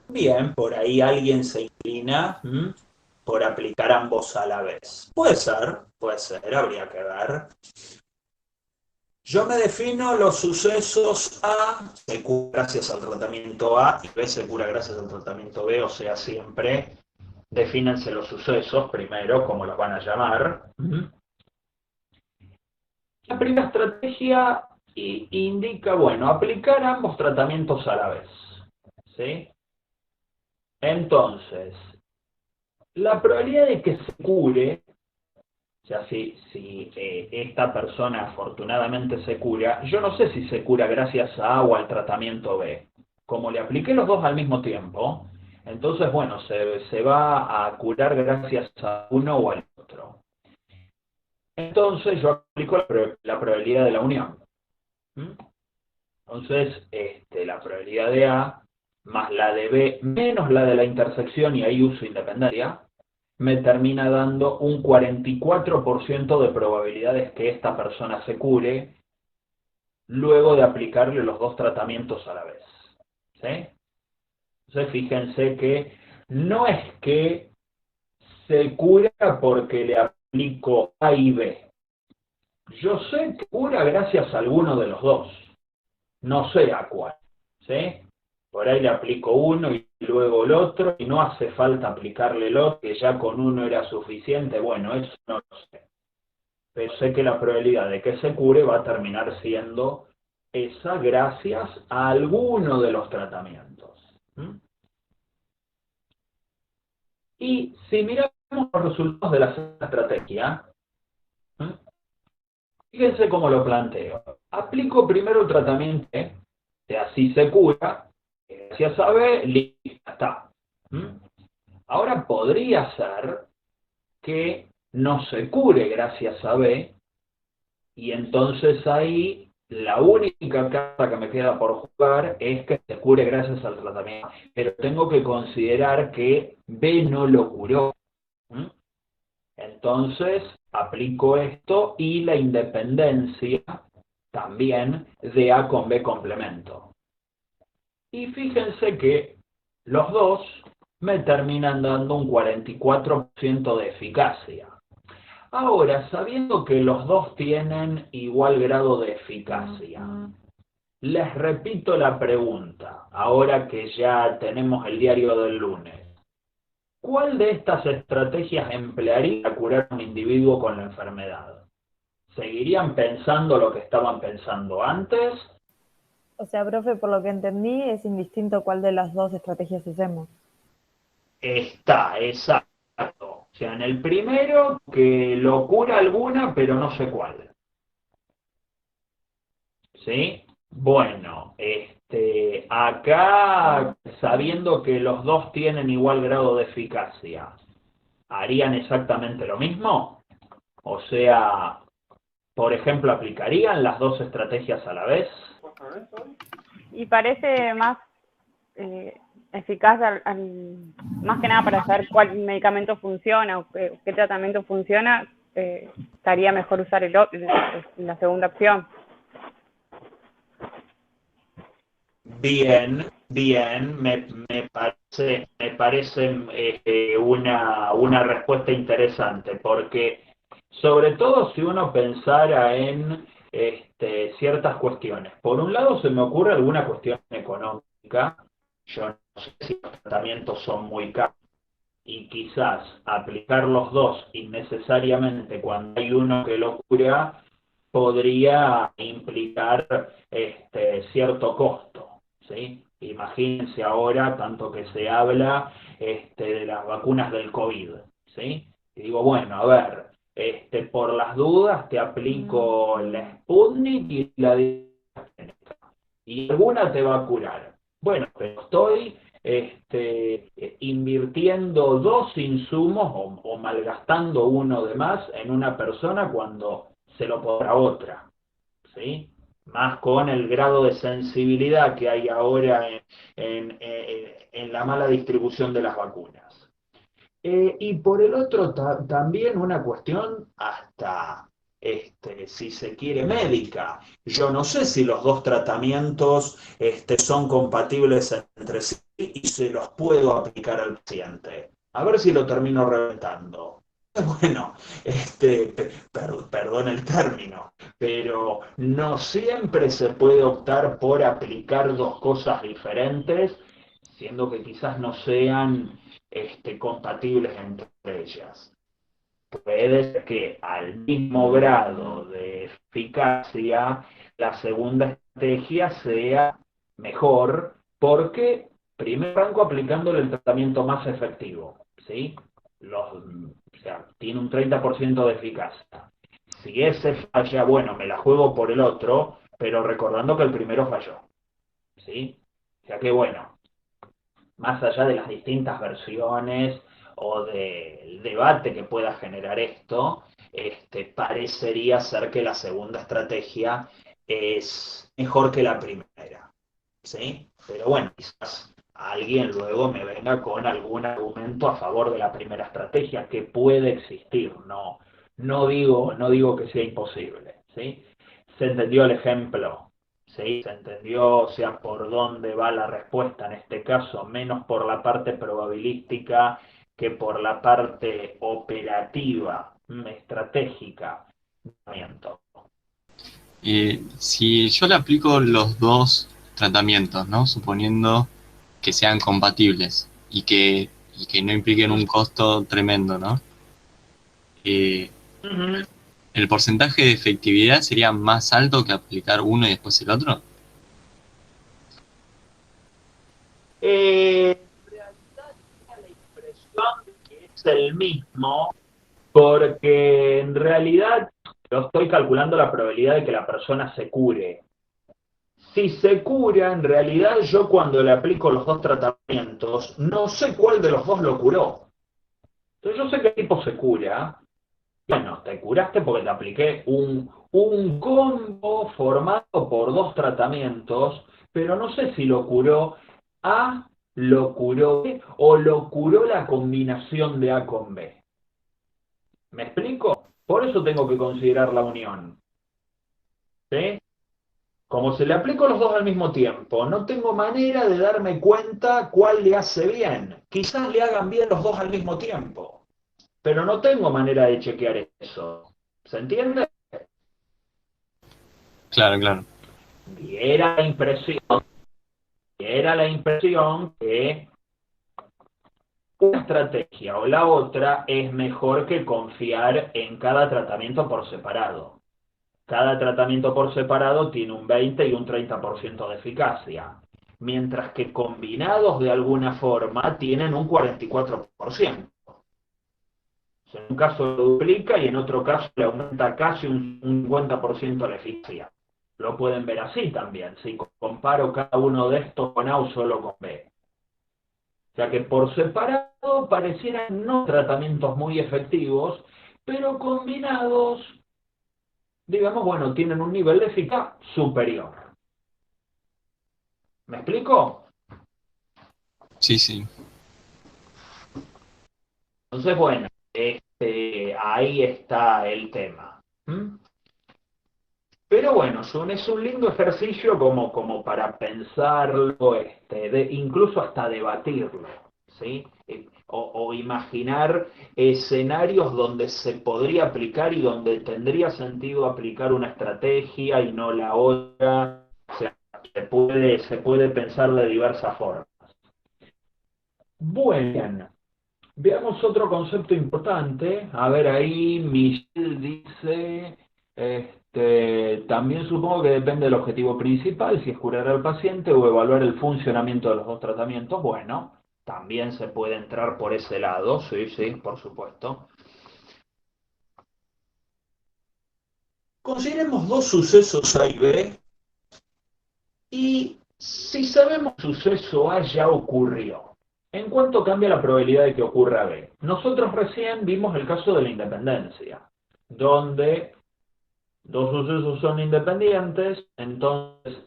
Bien, por ahí alguien se inclina por aplicar ambos a la vez. Puede ser, habría que ver. Yo me defino los sucesos A, se cura gracias al tratamiento A, y B se cura gracias al tratamiento B, o sea, siempre defínense los sucesos primero, como los van a llamar. La primera estrategia indica, bueno, aplicar ambos tratamientos a la vez. ¿Sí? Entonces, la probabilidad de que se cure, o sea, si esta persona afortunadamente se cura, yo no sé si se cura gracias a A o al tratamiento B. Como le apliqué los dos al mismo tiempo, entonces, bueno, se va a curar gracias a uno o al otro. Entonces yo aplico la probabilidad de la unión. Entonces, la probabilidad de A más la de B menos la de la intersección, y ahí uso independencia, me termina dando un 44% de probabilidades que esta persona se cure luego de aplicarle los dos tratamientos a la vez. ¿Sí? Entonces fíjense que no es que se cura porque le aplico A y B. Yo sé que cura gracias a alguno de los dos. No sé a cuál. ¿Sí? Por ahí le aplico uno y luego el otro, y no hace falta aplicarle el otro, que ya con uno era suficiente. Bueno, eso no lo sé. Pero sé que la probabilidad de que se cure va a terminar siendo esa gracias a alguno de los tratamientos. ¿Mm? Y si miramos los resultados de la estrategia, ¿mm? Fíjense cómo lo planteo. Aplico primero el tratamiento, que así se cura, gracias a B, listo, está. ¿Mm? Ahora podría ser que no se cure gracias a B, y entonces ahí la única carta que me queda por jugar es que se cure gracias al tratamiento. Pero tengo que considerar que B no lo curó. ¿Mm? Entonces aplico esto y la independencia también de A con B complemento. Y fíjense que los dos me terminan dando un 44% de eficacia. Ahora, sabiendo que los dos tienen igual grado de eficacia, les repito la pregunta, ahora que ya tenemos el diario del lunes. ¿Cuál de estas estrategias emplearía para curar a un individuo con la enfermedad? ¿Seguirían pensando lo que estaban pensando antes? O sea, profe, por lo que entendí, es indistinto cuál de las dos estrategias usemos. Está, exacto. O sea, en el primero, que lo cura alguna, pero no sé cuál. ¿Sí? Bueno, acá, sabiendo que los dos tienen igual grado de eficacia, ¿harían exactamente lo mismo? O sea, por ejemplo, ¿aplicarían las dos estrategias a la vez? Y parece más eficaz, más que nada para saber cuál medicamento funciona o qué tratamiento funciona, estaría mejor usar la segunda opción. Bien, bien, me parece una respuesta interesante, porque sobre todo si uno pensara en ciertas cuestiones. Por un lado se me ocurre alguna cuestión económica, yo no sé si los tratamientos son muy caros, y quizás aplicar los dos innecesariamente cuando hay uno que lo cura podría implicar cierto costo, ¿sí? Imagínense ahora, tanto que se habla de las vacunas del COVID, ¿sí? Y digo, bueno, a ver, por las dudas te aplico la Sputnik y la de y alguna te va a curar. Bueno, pero estoy invirtiendo dos insumos o malgastando uno de más en una persona cuando se lo podrá otra, ¿sí? Más con el grado de sensibilidad que hay ahora en la mala distribución de las vacunas. Y por el otro, también una cuestión hasta, si se quiere, médica. Yo no sé si los dos tratamientos son compatibles entre sí y se los puedo aplicar al paciente. A ver si lo termino reventando. Bueno, perdón el término, pero no siempre se puede optar por aplicar dos cosas diferentes, siendo que quizás no sean compatibles entre ellas. Puede ser que al mismo grado de eficacia la segunda estrategia sea mejor porque primero arranco aplicándole el tratamiento más efectivo, ¿sí? O sea, tiene un 30% de eficacia. Si ese falla, bueno, me la juego por el otro, pero recordando que el primero falló, ¿sí? O sea que bueno, más allá de las distintas versiones o del debate que pueda generar esto, parecería ser que la segunda estrategia es mejor que la primera, ¿sí? Pero bueno, quizás alguien luego me venga con algún argumento a favor de la primera estrategia, que puede existir, no digo que sea imposible, ¿sí? ¿Se entendió el ejemplo? ¿Sí? ¿Se entendió, o sea, por dónde va la respuesta en este caso? Menos por la parte probabilística que por la parte operativa, estratégica. Si yo le aplico los dos tratamientos, ¿no? Suponiendo que sean compatibles y que no impliquen un costo tremendo, ¿no? Eh, Ujú. ¿El porcentaje de efectividad sería más alto que aplicar uno y después el otro? En realidad da la impresión de que es el mismo, porque en realidad yo estoy calculando la probabilidad de que la persona se cure. Si se cura, en realidad yo cuando le aplico los dos tratamientos, no sé cuál de los dos lo curó. Entonces yo sé qué tipo se cura. Bueno, te curaste porque te apliqué un combo formado por dos tratamientos, pero no sé si lo curó A, lo curó B o lo curó la combinación de A con B. ¿Me explico? Por eso tengo que considerar la unión. ¿Sí? Como se le aplico los dos al mismo tiempo, no tengo manera de darme cuenta cuál le hace bien. Quizás le hagan bien los dos al mismo tiempo, pero no tengo manera de chequear eso. ¿Se entiende? Claro, claro. Y era la impresión que una estrategia o la otra es mejor que confiar en cada tratamiento por separado. Cada tratamiento por separado tiene un 20 y un 30% de eficacia, mientras que combinados de alguna forma tienen un 44%. En un caso lo duplica y en otro caso le aumenta casi un 50% la eficacia. Lo pueden ver así también, si comparo cada uno de estos con A o solo con B. O sea que por separado parecieran no tratamientos muy efectivos, pero combinados, digamos, bueno, tienen un nivel de eficacia superior. ¿Me explico? Sí, sí. Entonces, bueno, ahí está el tema. ¿Mm? Pero bueno, es un lindo ejercicio como para pensarlo, incluso hasta debatirlo, ¿sí? O imaginar escenarios donde se podría aplicar y donde tendría sentido aplicar una estrategia y no la otra. O sea, se puede pensar de diversas formas. Bueno, veamos otro concepto importante. A ver, ahí Michelle dice, también supongo que depende del objetivo principal, si es curar al paciente o evaluar el funcionamiento de los dos tratamientos. Bueno, también se puede entrar por ese lado, sí, sí, por supuesto. Consideremos dos sucesos A y B, y si sabemos que el suceso A ya ocurrió, ¿en cuánto cambia la probabilidad de que ocurra B? Nosotros recién vimos el caso de la independencia, donde dos sucesos son independientes, entonces,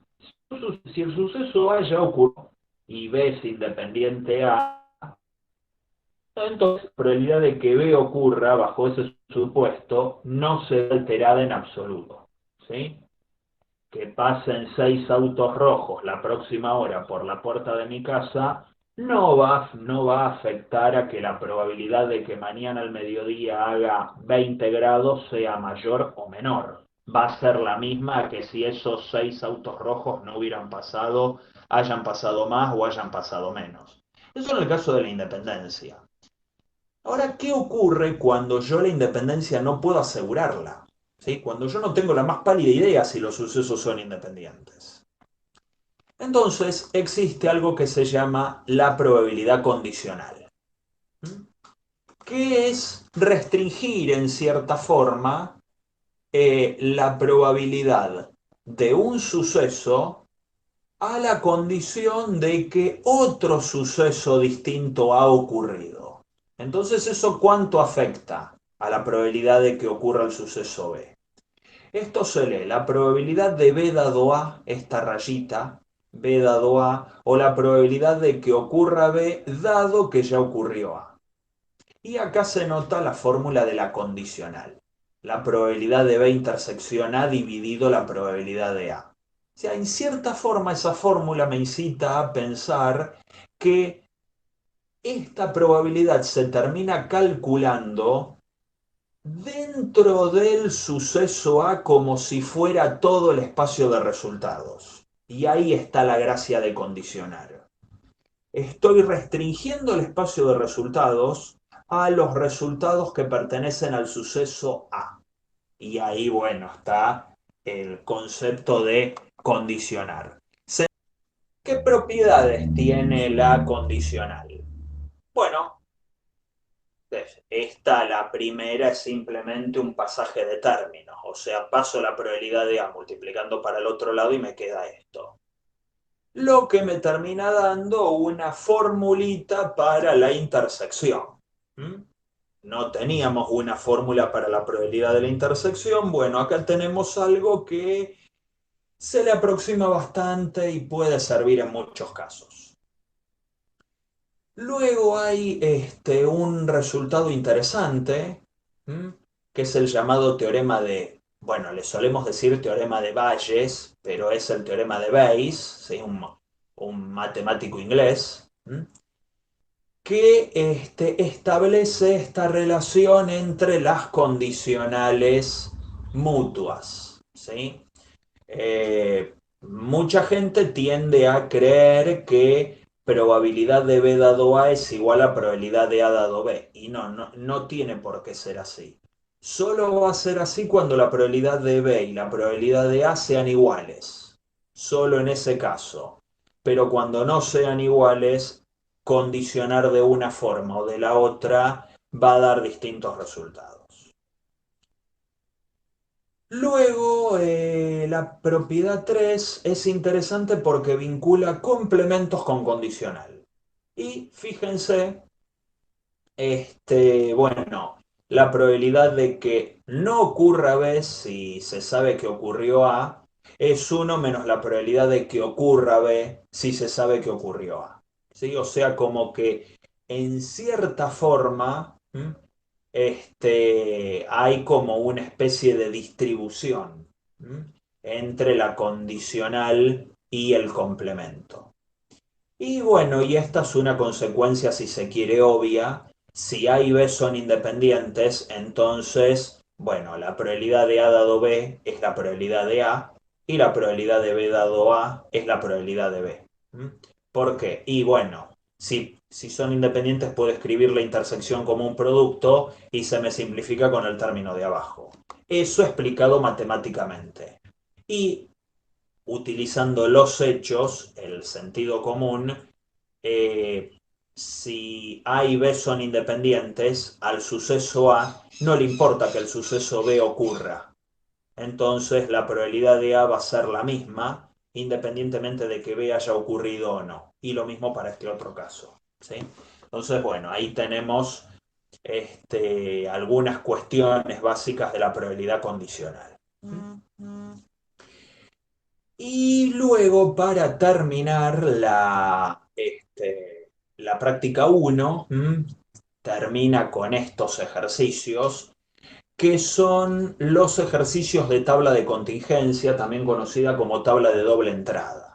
si el suceso A ya ocurrió y B es independiente A, entonces la probabilidad de que B ocurra bajo ese supuesto no se ve alterada en absoluto, ¿sí? Que pasen 6 autos rojos la próxima hora por la puerta de mi casa no va a afectar a que la probabilidad de que mañana al mediodía haga 20 grados sea mayor o menor. Va a ser la misma que si esos 6 autos rojos no hubieran pasado, hayan pasado más o hayan pasado menos. Eso en el caso de la independencia. Ahora, ¿qué ocurre cuando yo la independencia no puedo asegurarla? ¿Sí? Cuando yo no tengo la más pálida idea si los sucesos son independientes. Entonces existe algo que se llama la probabilidad condicional, que es restringir en cierta forma la probabilidad de un suceso a la condición de que otro suceso distinto ha ocurrido. Entonces, ¿eso cuánto afecta a la probabilidad de que ocurra el suceso B? Esto se lee, la probabilidad de B dado A, esta rayita, B dado A, o la probabilidad de que ocurra B dado que ya ocurrió A. Y acá se nota la fórmula de la condicional. La probabilidad de B intersección A dividido la probabilidad de A. O sea, en cierta forma esa fórmula me incita a pensar que esta probabilidad se termina calculando dentro del suceso A como si fuera todo el espacio de resultados. Y ahí está la gracia de condicionar. Estoy restringiendo el espacio de resultados a los resultados que pertenecen al suceso A. Y ahí, bueno, está el concepto de condicionar. ¿Qué propiedades tiene la condicional? Bueno, la primera es simplemente un pasaje de términos, o sea, paso la probabilidad de A multiplicando para el otro lado y me queda esto. Lo que me termina dando una formulita para la intersección. No teníamos una fórmula para la probabilidad de la intersección. Bueno, acá tenemos algo que se le aproxima bastante y puede servir en muchos casos. Luego hay un resultado interesante, que es el llamado teorema de, bueno, le solemos decir teorema de Bayes, pero es el teorema de Bayes, ¿sí? Un matemático inglés, que establece esta relación entre las condicionales mutuas, ¿sí? Mucha gente tiende a creer que probabilidad de B dado A es igual a probabilidad de A dado B. Y no tiene por qué ser así. Solo va a ser así cuando la probabilidad de B y la probabilidad de A sean iguales. Solo en ese caso. Pero cuando no sean iguales, condicionar de una forma o de la otra va a dar distintos resultados. Luego, la propiedad 3 es interesante porque vincula complementos con condicional. Y fíjense, bueno, la probabilidad de que no ocurra B si se sabe que ocurrió A es 1 menos la probabilidad de que ocurra B si se sabe que ocurrió A. ¿Sí? O sea, como que en cierta forma, hay como una especie de distribución, entre la condicional y el complemento. Y bueno, y esta es una consecuencia, si se quiere, obvia. Si A y B son independientes, entonces, bueno, la probabilidad de A dado B es la probabilidad de A y la probabilidad de B dado A es la probabilidad de B. ¿Por qué? Y bueno, si son independientes puedo escribir la intersección como un producto y se me simplifica con el término de abajo. Eso explicado matemáticamente. Y utilizando los hechos, el sentido común, si A y B son independientes, al suceso A no le importa que el suceso B ocurra. Entonces la probabilidad de A va a ser la misma, independientemente de que B haya ocurrido o no. Y lo mismo para este otro caso, ¿sí? Entonces, bueno, ahí tenemos algunas cuestiones básicas de la probabilidad condicional. Y luego, para terminar, la práctica 1 termina con estos ejercicios, que son los ejercicios de tabla de contingencia, también conocida como tabla de doble entrada.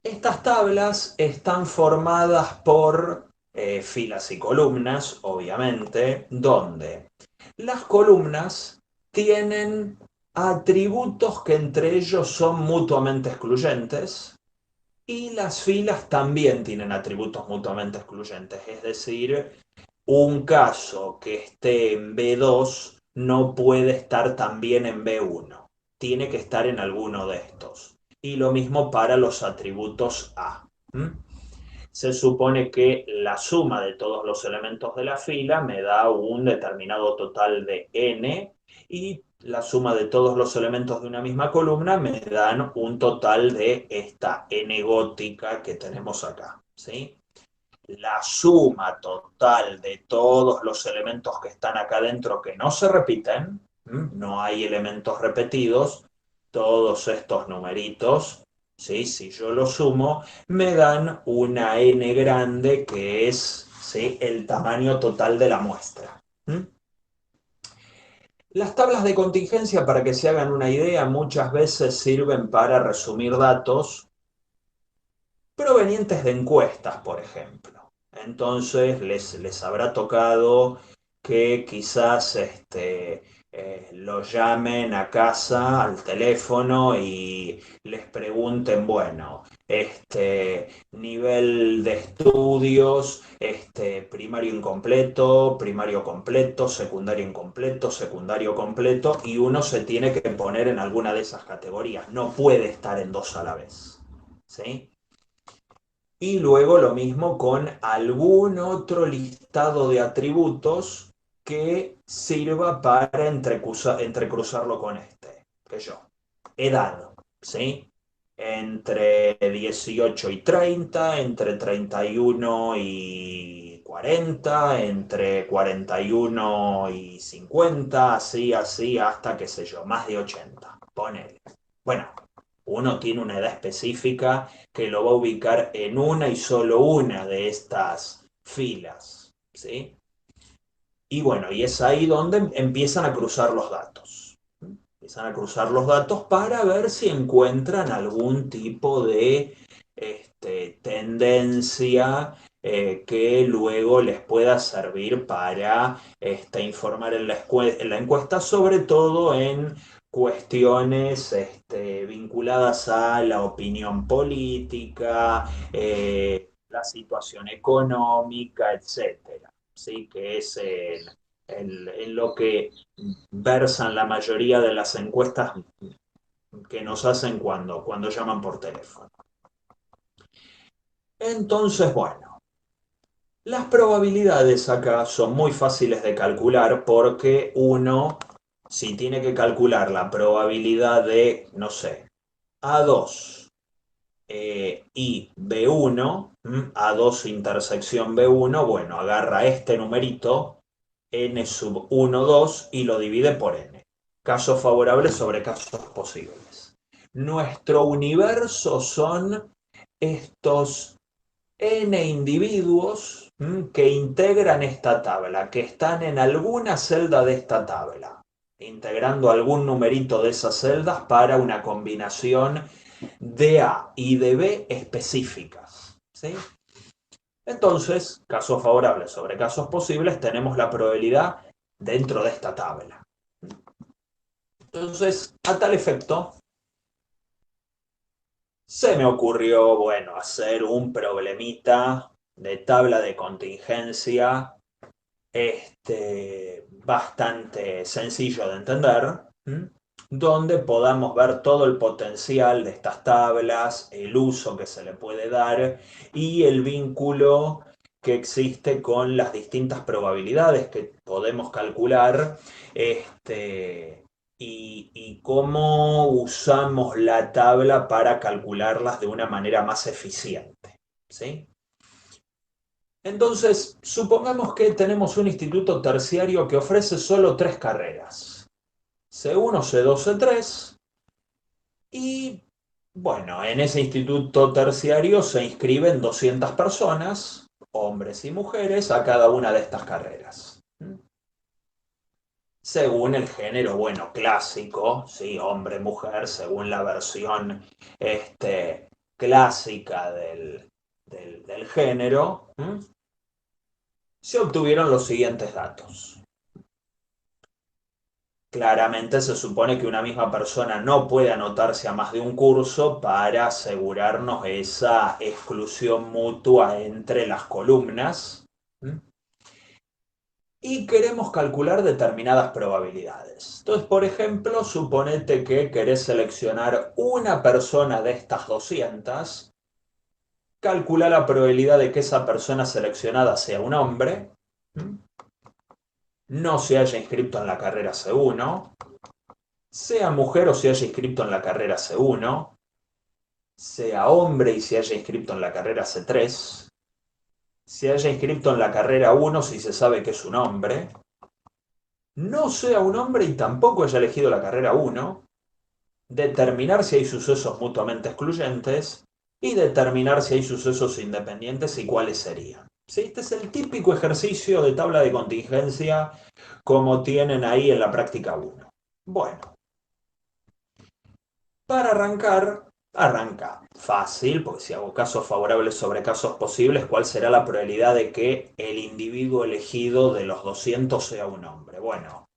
Estas tablas están formadas por filas y columnas, obviamente, donde las columnas tienen atributos que entre ellos son mutuamente excluyentes y las filas también tienen atributos mutuamente excluyentes. Es decir, un caso que esté en B2 no puede estar también en B1. Tiene que estar en alguno de estos. Y lo mismo para los atributos A. Se supone que la suma de todos los elementos de la fila me da un determinado total de n y la suma de todos los elementos de una misma columna me dan un total de esta n gótica que tenemos acá, ¿sí? La suma total de todos los elementos que están acá dentro que no se repiten, no hay elementos repetidos, todos estos numeritos, ¿sí? Si yo los sumo, me dan una n grande que es, ¿sí?, el tamaño total de la muestra. Las tablas de contingencia, para que se hagan una idea, muchas veces sirven para resumir datos provenientes de encuestas, por ejemplo. Entonces les habrá tocado que quizás lo llamen a casa al teléfono y les pregunten, bueno, nivel de estudios, primario incompleto, primario completo, secundario completo, y uno se tiene que poner en alguna de esas categorías, no puede estar en dos a la vez, ¿sí? Y luego lo mismo con algún otro listado de atributos que sirva para entrecruzarlo con que yo. Edad, ¿sí? Entre 18 y 30, entre 31 y 40, entre 41 y 50, así, hasta, qué sé yo, más de 80. Ponele. Bueno, uno tiene una edad específica que lo va a ubicar en una y solo una de estas filas, ¿sí? Y bueno, y es ahí donde empiezan a cruzar los datos. Empiezan a cruzar los datos para ver si encuentran algún tipo de tendencia que luego les pueda servir para informar en la encuesta, sobre todo en cuestiones vinculadas a la opinión política, la situación económica, etcétera. ¿Sí? Que es en lo que versan la mayoría de las encuestas que nos hacen cuando llaman por teléfono. Entonces, bueno, las probabilidades acá son muy fáciles de calcular porque uno, si tiene que calcular la probabilidad de, no sé, A2 y B1, A2 intersección B1, bueno, agarra este numerito, n sub 1, 2, y lo divide por n. Casos favorables sobre casos posibles. Nuestro universo son estos n individuos que integran esta tabla, que están en alguna celda de esta tabla, integrando algún numerito de esas celdas para una combinación de A y de B específicas, ¿sí? Entonces, casos favorables sobre casos posibles, tenemos la probabilidad dentro de esta tabla. Entonces, a tal efecto, se me ocurrió, bueno, hacer un problemita de tabla de contingencia bastante sencillo de entender, donde podamos ver todo el potencial de estas tablas, el uso que se le puede dar y el vínculo que existe con las distintas probabilidades que podemos calcular, y cómo usamos la tabla para calcularlas de una manera más eficiente, ¿sí? Entonces, supongamos que tenemos un instituto terciario que ofrece solo 3 carreras. C1, C2, C3. Y, bueno, en ese instituto terciario se inscriben 200 personas, hombres y mujeres, a cada una de estas carreras. Según el género, bueno, clásico, ¿sí? Hombre, mujer, según la versión clásica del género, se obtuvieron los siguientes datos. Claramente se supone que una misma persona no puede anotarse a más de un curso para asegurarnos esa exclusión mutua entre las columnas. Y queremos calcular determinadas probabilidades. Entonces, por ejemplo, suponete que querés seleccionar una persona de estas 200, calcula la probabilidad de que esa persona seleccionada sea un hombre, no se haya inscrito en la carrera C1, sea mujer o se haya inscrito en la carrera C1, sea hombre y se haya inscrito en la carrera C3, se haya inscrito en la carrera 1 si se sabe que es un hombre, no sea un hombre y tampoco haya elegido la carrera 1, determinar si hay sucesos mutuamente excluyentes y determinar si hay sucesos independientes y cuáles serían. ¿Sí? Este es el típico ejercicio de tabla de contingencia como tienen ahí en la práctica 1. Bueno, para arranca fácil, porque si hago casos favorables sobre casos posibles, ¿cuál será la probabilidad de que el individuo elegido de los 200 sea un hombre? Bueno,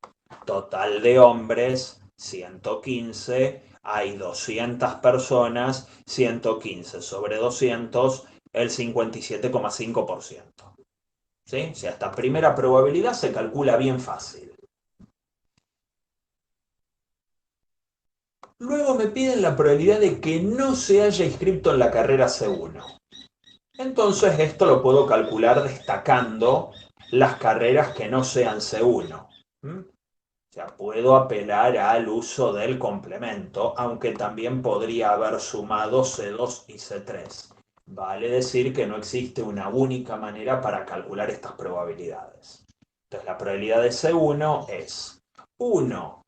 total de hombres, 115, hay 200 personas, 115 sobre 200, el 57,5%. ¿Sí? O sea, esta primera probabilidad se calcula bien fácil. Luego me piden la probabilidad de que no se haya inscrito en la carrera C1. Entonces esto lo puedo calcular destacando las carreras que no sean C1. O sea, puedo apelar al uso del complemento, aunque también podría haber sumado C2 y C3. Vale decir que no existe una única manera para calcular estas probabilidades. Entonces la probabilidad de C1 es 1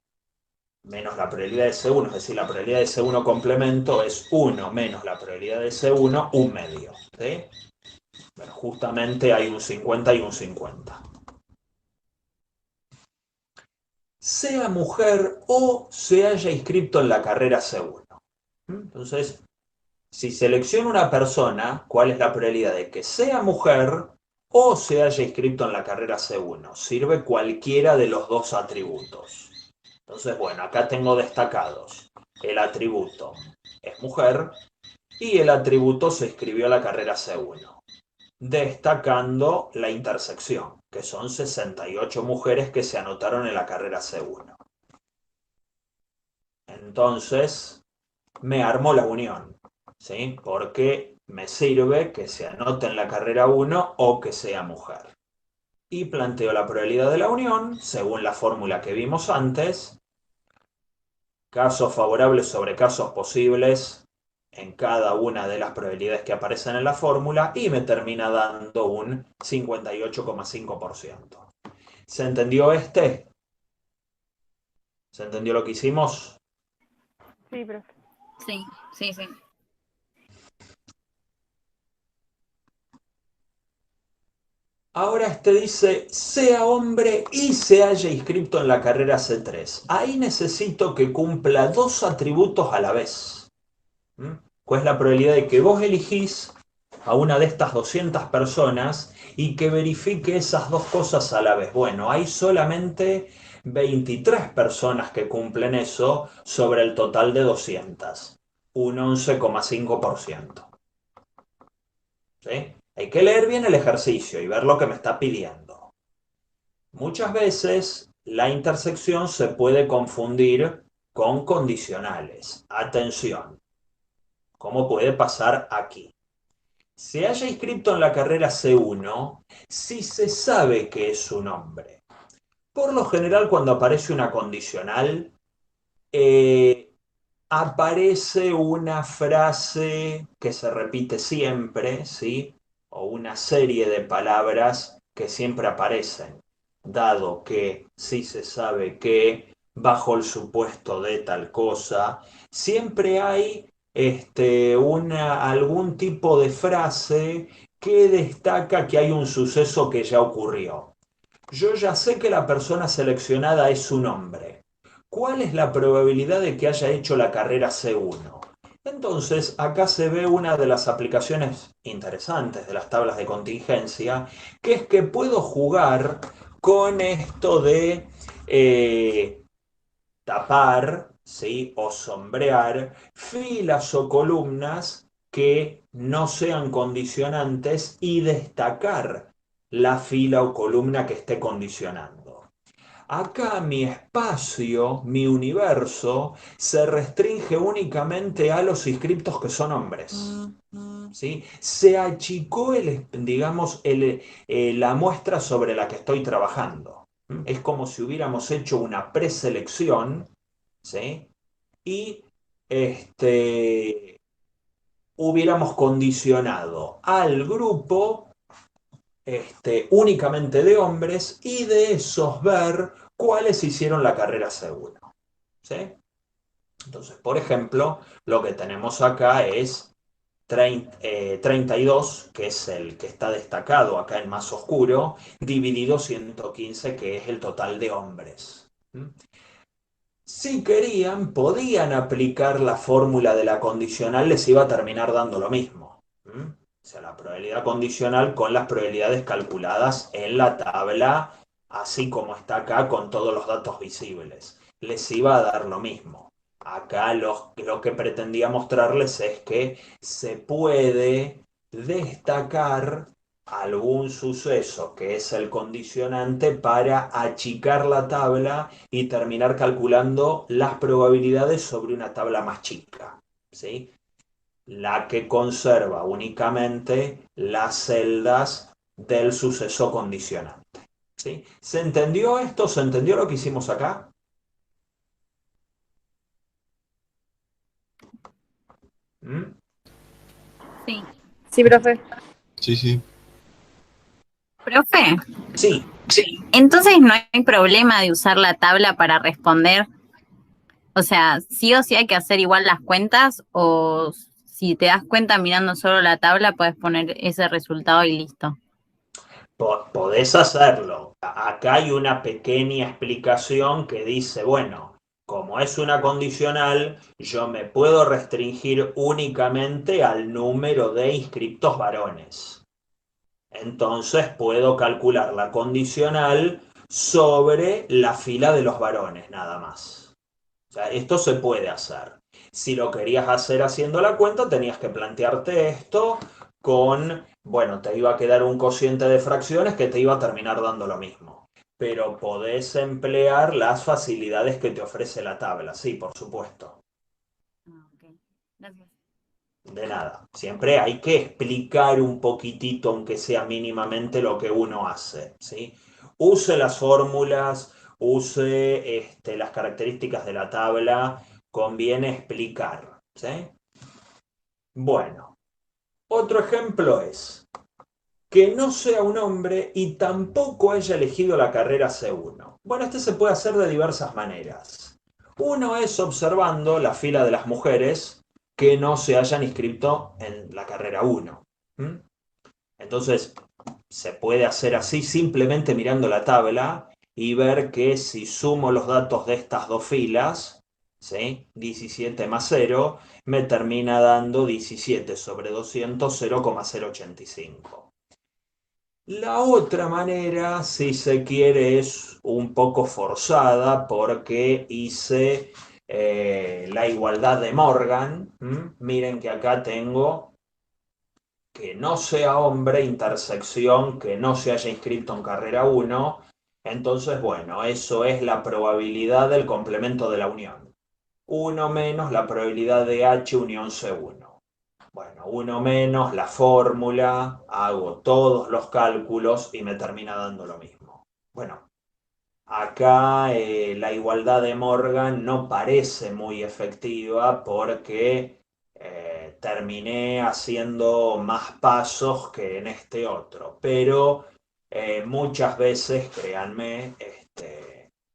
menos la probabilidad de C1, es decir, la probabilidad de C1 complemento es 1 menos la probabilidad de C1, un medio. ¿Sí? Bueno, justamente hay un 50 y un 50. Sea mujer o se haya inscrito en la carrera C1. Entonces, si selecciono una persona, ¿cuál es la probabilidad de que sea mujer o se haya inscrito en la carrera C1? Sirve cualquiera de los dos atributos. Entonces, bueno, acá tengo destacados. El atributo es mujer y el atributo se inscribió a la carrera C1. Destacando la intersección, que son 68 mujeres que se anotaron en la carrera C1. Entonces, me armo la unión, ¿sí? Porque me sirve que se anote en la carrera 1 o que sea mujer. Y planteo la probabilidad de la unión, según la fórmula que vimos antes, casos favorables sobre casos posibles en cada una de las probabilidades que aparecen en la fórmula y me termina dando un 58,5%. ¿Se entendió este? ¿Se entendió lo que hicimos? Sí, profe. Sí, sí, sí. Ahora este dice, sea hombre y se haya inscrito en la carrera C3. Ahí necesito que cumpla dos atributos a la vez. ¿Cuál es la probabilidad de que vos elegís a una de estas 200 personas y que verifique esas dos cosas a la vez? Bueno, hay solamente 23 personas que cumplen eso sobre el total de 200. Un 11,5%. ¿Sí? Hay que leer bien el ejercicio y ver lo que me está pidiendo. Muchas veces la intersección se puede confundir con condicionales. Atención, ¿cómo puede pasar aquí? Se haya inscrito en la carrera C1 si se sabe que es un hombre. Por lo general, cuando aparece una condicional, aparece una frase que se repite siempre, ¿sí? O una serie de palabras que siempre aparecen, dado que si se sabe que bajo el supuesto de tal cosa, siempre hay algún tipo de frase que destaca que hay un suceso que ya ocurrió. Yo ya sé que la persona seleccionada es un hombre. ¿Cuál es la probabilidad de que haya hecho la carrera C1? Entonces, acá se ve una de las aplicaciones interesantes de las tablas de contingencia, que es que puedo jugar con esto de tapar, ¿sí? O sombrear filas o columnas que no sean condicionantes y destacar la fila o columna que esté condicionando. Acá mi espacio, mi universo, se restringe únicamente a los inscriptos que son hombres. ¿Sí? Se achicó la muestra sobre la que estoy trabajando. Es como si hubiéramos hecho una preselección, ¿sí? Y hubiéramos condicionado al grupo únicamente de hombres y de esos ver cuáles hicieron la carrera C1. ¿Sí? Entonces, por ejemplo, lo que tenemos acá es 32, que es el que está destacado acá en más oscuro, dividido 115, que es el total de hombres. Si querían, podían aplicar la fórmula de la condicional, les iba a terminar dando lo mismo. O sea, la probabilidad condicional con las probabilidades calculadas en la tabla, así como está acá con todos los datos visibles. Les iba a dar lo mismo. Acá lo que pretendía mostrarles es que se puede destacar algún suceso que es el condicionante para achicar la tabla y terminar calculando las probabilidades sobre una tabla más chica, ¿sí? La que conserva únicamente las celdas del suceso condicionante, ¿sí? ¿Se entendió esto? ¿Se entendió lo que hicimos acá? ¿Mm? Sí. Sí, profe. Sí, sí. Profe, Sí, entonces no hay problema de usar la tabla para responder. O sea, sí o sí hay que hacer igual las cuentas, o si te das cuenta mirando solo la tabla, puedes poner ese resultado y listo. podés hacerlo. Acá hay una pequeña explicación que dice, bueno, como es una condicional, yo me puedo restringir únicamente al número de inscriptos varones. Entonces puedo calcular la condicional sobre la fila de los varones, nada más. O sea, esto se puede hacer. Si lo querías hacer haciendo la cuenta, tenías que plantearte esto con, bueno, te iba a quedar un cociente de fracciones que te iba a terminar dando lo mismo. Pero podés emplear las facilidades que te ofrece la tabla, sí, por supuesto. Ok, gracias. De nada. Siempre hay que explicar un poquitito, aunque sea mínimamente, lo que uno hace, ¿sí? Use las fórmulas, use las características de la tabla, conviene explicar, ¿sí? Bueno, otro ejemplo es que no sea un hombre y tampoco haya elegido la carrera C1. Bueno, este se puede hacer de diversas maneras. Uno es observando la fila de las mujeres que no se hayan inscrito en la carrera 1. ¿Mm? Entonces, se puede hacer así simplemente mirando la tabla y ver que si sumo los datos de estas dos filas, ¿sí? 17 más 0, me termina dando 17 sobre 200, 0,085. La otra manera, si se quiere, es un poco forzada porque hice la igualdad de Morgan. Miren que acá tengo que no sea hombre, intersección, que no se haya inscrito en carrera 1. Entonces, bueno, eso es la probabilidad del complemento de la unión. 1 menos la probabilidad de H unión C1. Bueno, 1 menos la fórmula, hago todos los cálculos y me termina dando lo mismo. Bueno, acá la igualdad de Morgan no parece muy efectiva porque terminé haciendo más pasos que en este otro, pero muchas veces, créanme,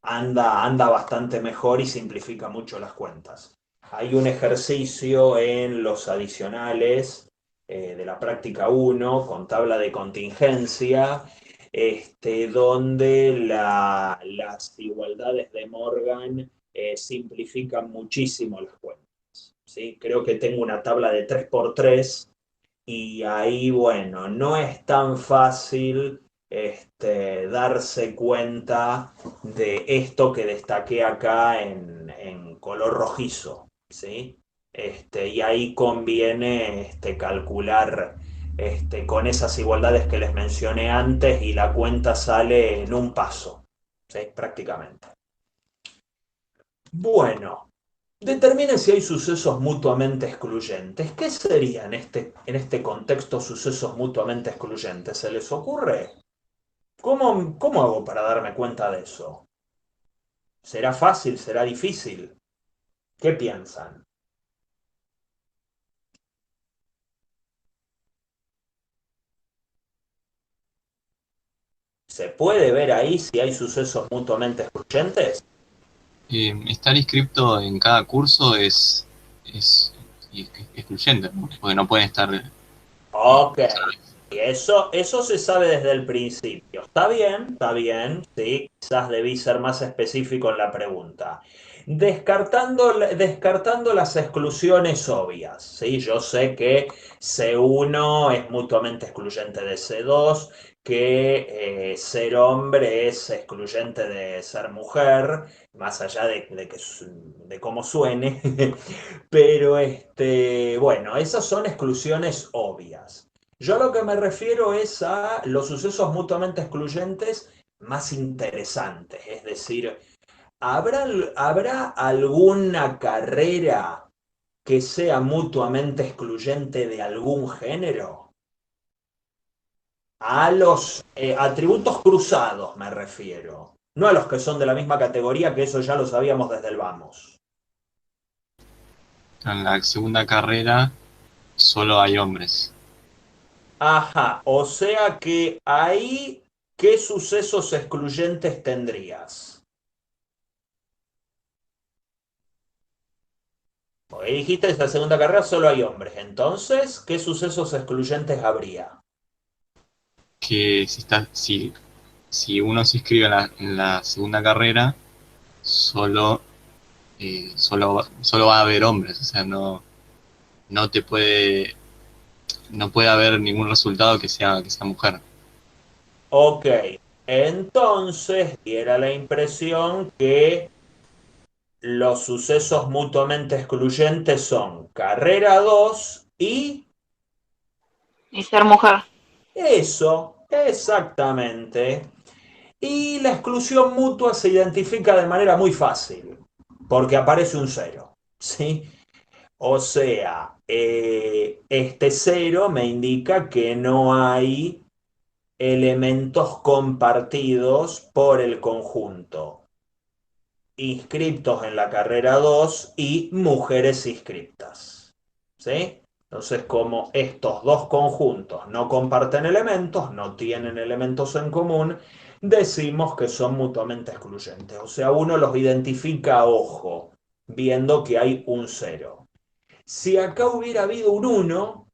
anda bastante mejor y simplifica mucho las cuentas. Hay un ejercicio en los adicionales de la práctica 1 con tabla de contingencia, donde las igualdades de Morgan simplifican muchísimo las cuentas, ¿sí? Creo que tengo una tabla de 3×3 y ahí, bueno, no es tan fácil darse cuenta de esto que destaqué acá en color rojizo, ¿sí? Y ahí conviene calcular con esas igualdades que les mencioné antes y la cuenta sale en un paso, ¿sí? Prácticamente. Bueno, determinen si hay sucesos mutuamente excluyentes. ¿Qué serían en este contexto sucesos mutuamente excluyentes? ¿Se les ocurre? ¿Cómo hago para darme cuenta de eso? ¿Será fácil? ¿Será difícil? ¿Qué piensan? ¿Se puede ver ahí si hay sucesos mutuamente excluyentes? Estar inscripto en cada curso es excluyente, ¿no? Porque no pueden estar... Ok, eso se sabe desde el principio. Está bien, sí, quizás debí ser más específico en la pregunta. Descartando las exclusiones obvias, ¿sí? Yo sé que C1 es mutuamente excluyente de C2, que ser hombre es excluyente de ser mujer, más allá de cómo suene, pero bueno, esas son exclusiones obvias. Yo a lo que me refiero es a los sucesos mutuamente excluyentes más interesantes, es decir, ¿habrá alguna carrera que sea mutuamente excluyente de algún género? A los atributos cruzados me refiero, no a los que son de la misma categoría, que eso ya lo sabíamos desde el vamos. En la segunda carrera solo hay hombres. Ajá, o sea que ahí, ¿qué sucesos excluyentes tendrías? Porque dijiste que en la segunda carrera solo hay hombres, entonces, ¿qué sucesos excluyentes habría? Que si uno se inscribe en la segunda carrera, solo va a haber hombres, o sea, no te puede, no puede haber ningún resultado que sea mujer. Ok, entonces diera la impresión que los sucesos mutuamente excluyentes son carrera 2 y Y ser mujer. eso, exactamente. Y la exclusión mutua se identifica de manera muy fácil, porque aparece un cero, ¿sí? O sea, este cero me indica que no hay elementos compartidos por el conjunto inscriptos en la carrera 2 y mujeres inscriptas. ¿Sí? Entonces, como estos dos conjuntos no comparten elementos, no tienen elementos en común, decimos que son mutuamente excluyentes. O sea, uno los identifica a ojo, viendo que hay un cero. Si acá hubiera habido un 1,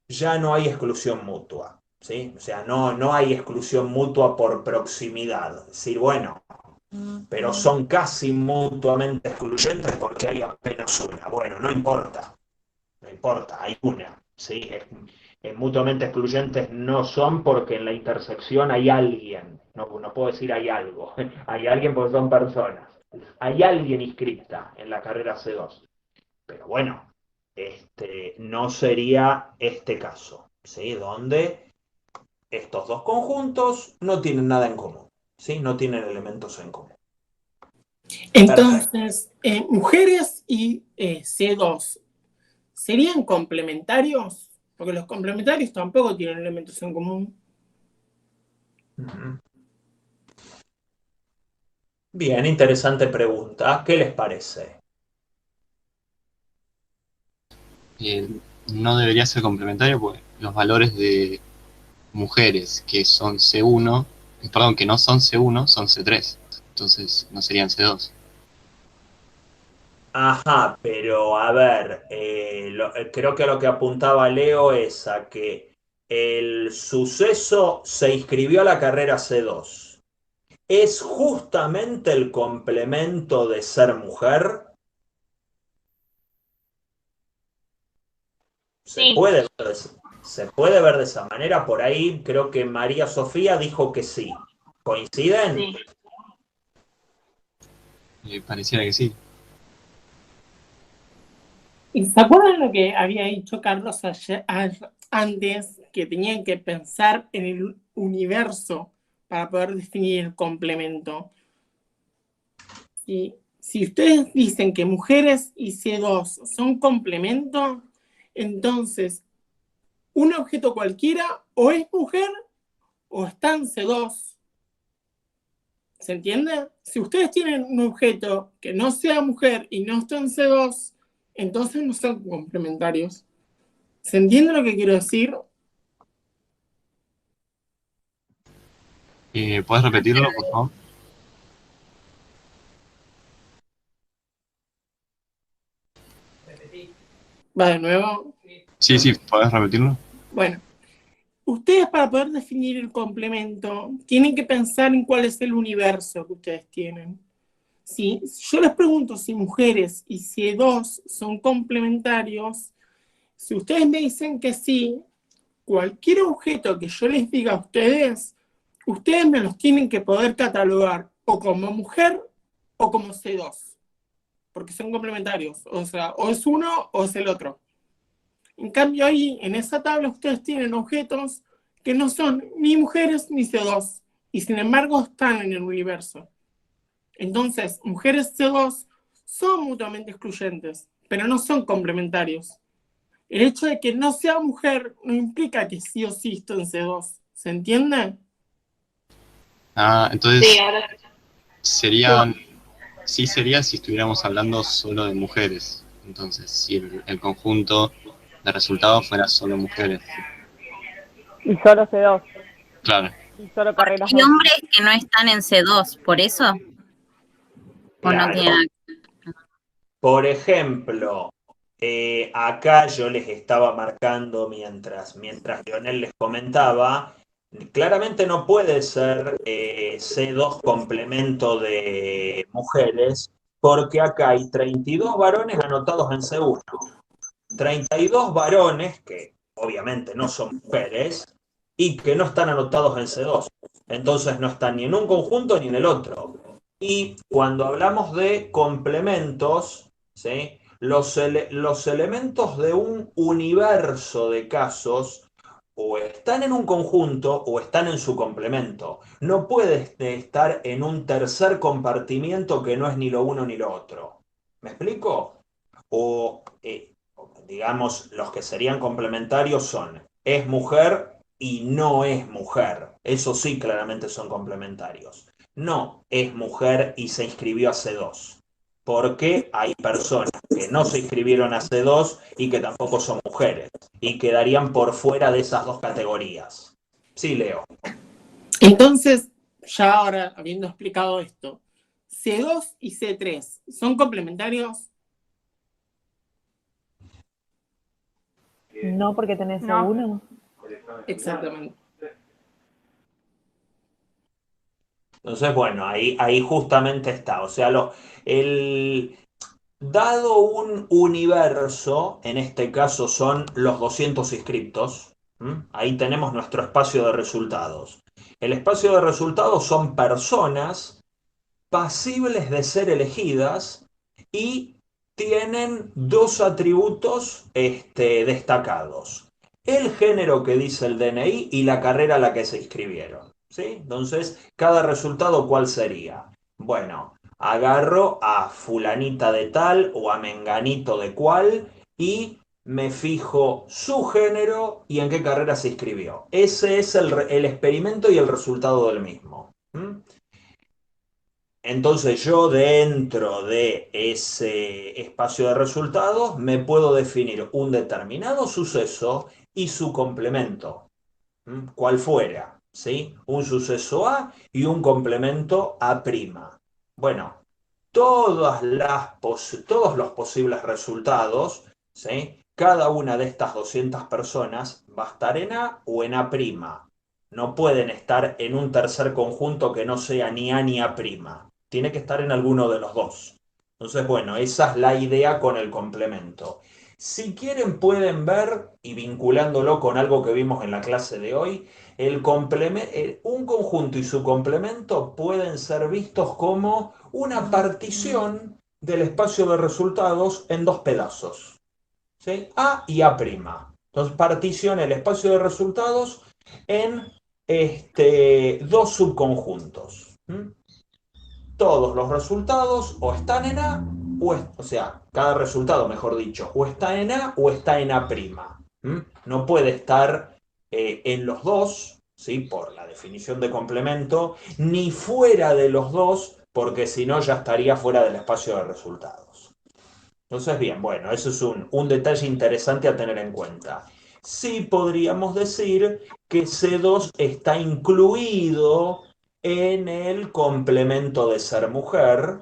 ya no hay exclusión mutua. ¿Sí? O sea, no hay exclusión mutua por proximidad. Es decir, bueno, pero son casi mutuamente excluyentes porque hay apenas una. Bueno, no importa, no importa, hay una. ¿Sí? Mutuamente excluyentes no son porque en la intersección hay alguien. No puedo decir hay algo. Hay alguien porque son personas. Hay alguien inscripta en la carrera C2. Pero bueno, no sería este caso, ¿sí? Donde estos dos conjuntos no tienen nada en común, ¿sí? No tienen elementos en común. Perfecto. Entonces, mujeres y C2, ¿serían complementarios? Porque los complementarios tampoco tienen elementos en común. Bien, interesante pregunta. ¿Qué les parece? No debería ser complementario porque los valores de mujeres que son C1, perdón, que no son C1, son C3. Entonces no serían C2. Ajá, pero a ver, creo que lo que apuntaba Leo es a que el suceso se inscribió a la carrera C2. ¿Es justamente el complemento de ser mujer? Sí, Se puede ver de esa manera. Por ahí creo que María Sofía dijo que sí. ¿Coinciden? sí. Pareciera que sí. ¿Y se acuerdan lo que había dicho Carlos antes? Que tenían que pensar en el universo para poder definir el complemento. Si ustedes dicen que mujeres y C2 son complemento, entonces un objeto cualquiera o es mujer o está en C2. ¿Se entiende? Si ustedes tienen un objeto que no sea mujer y no está en C2, entonces no son complementarios. ¿Se entiende lo que quiero decir? ¿Puedes repetirlo, por favor? Va de nuevo. Sí, ¿puedes repetirlo? Bueno, ustedes para poder definir el complemento tienen que pensar en cuál es el universo que ustedes tienen. Si yo les pregunto si mujeres y C2 son complementarios, si ustedes me dicen que sí, cualquier objeto que yo les diga a ustedes me los tienen que poder catalogar o como mujer o como C2, porque son complementarios, o sea, o es uno o es el otro. En cambio ahí, en esa tabla, ustedes tienen objetos que no son ni mujeres ni C2, y sin embargo están en el universo. Entonces, mujeres C2 son mutuamente excluyentes, pero no son complementarios. El hecho de que no sea mujer no implica que sí o sí esté en C2. ¿Se entiende? Ah, Sí, entonces ahora serían, sí sería si estuviéramos hablando solo de mujeres. Entonces, si el conjunto de resultados fuera solo mujeres. Y solo C2, Claro. y solo carreras Hay 2. hombres que no están en C2, ¿por eso? ¿O no tiene nada Claro. Por ejemplo, acá yo les estaba marcando mientras Lionel les comentaba, claramente no puede ser C2 complemento de mujeres, porque acá hay 32 varones anotados en C1, 32 varones que obviamente no son mujeres y que no están anotados en C2. Entonces no están ni en un conjunto ni en el otro. Y cuando hablamos de complementos, ¿sí? Los elementos de un universo de casos o están en un conjunto o están en su complemento. No puede estar en un tercer compartimiento que no es ni lo uno ni lo otro. ¿Me explico? O, digamos, los que serían complementarios son es mujer y no es mujer. Eso sí, claramente son complementarios. No es mujer y se inscribió a C2. Porque hay personas que no se inscribieron a C2 y que tampoco son mujeres y quedarían por fuera de esas dos categorías. Sí, Leo. Entonces, ya ahora habiendo explicado esto, C2 y C3 son complementarios. No porque tenés No. uno. Exactamente. Entonces, bueno, ahí justamente está. O sea, dado un universo, en este caso son los 200 inscriptos, ahí tenemos nuestro espacio de resultados. El espacio de resultados son personas pasibles de ser elegidas y tienen dos atributos destacados. El género que dice el DNI y la carrera a la que se inscribieron. ¿Sí? Entonces, cada resultado, ¿cuál sería? Bueno, agarro a fulanita de tal o a menganito de cual y me fijo su género y en qué carrera se inscribió. Ese es el experimento y el resultado del mismo. Entonces yo dentro de ese espacio de resultados me puedo definir un determinado suceso y su complemento, cual fuera, ¿sí? Un suceso A y un complemento A'. Bueno, todos los posibles resultados, ¿sí? Cada una de estas 200 personas va a estar en A o en A'. No pueden estar en un tercer conjunto que no sea ni A ni A'. Tiene que estar en alguno de los dos. Entonces, bueno, esa es la idea con el complemento. Si quieren pueden ver, y vinculándolo con algo que vimos en la clase de hoy, un conjunto y su complemento pueden ser vistos como una partición del espacio de resultados en dos pedazos, ¿sí? A y A'. Entonces particiona el espacio de resultados en dos subconjuntos. Todos los resultados o están en A, o sea, cada resultado, mejor dicho, o está en A o está en A'. No puede estar en los dos, ¿sí? Por la definición de complemento, ni fuera de los dos, porque si no ya estaría fuera del espacio de resultados. Entonces, bien, bueno, eso es un detalle interesante a tener en cuenta. Sí podríamos decir que C2 está incluido en el complemento de ser mujer,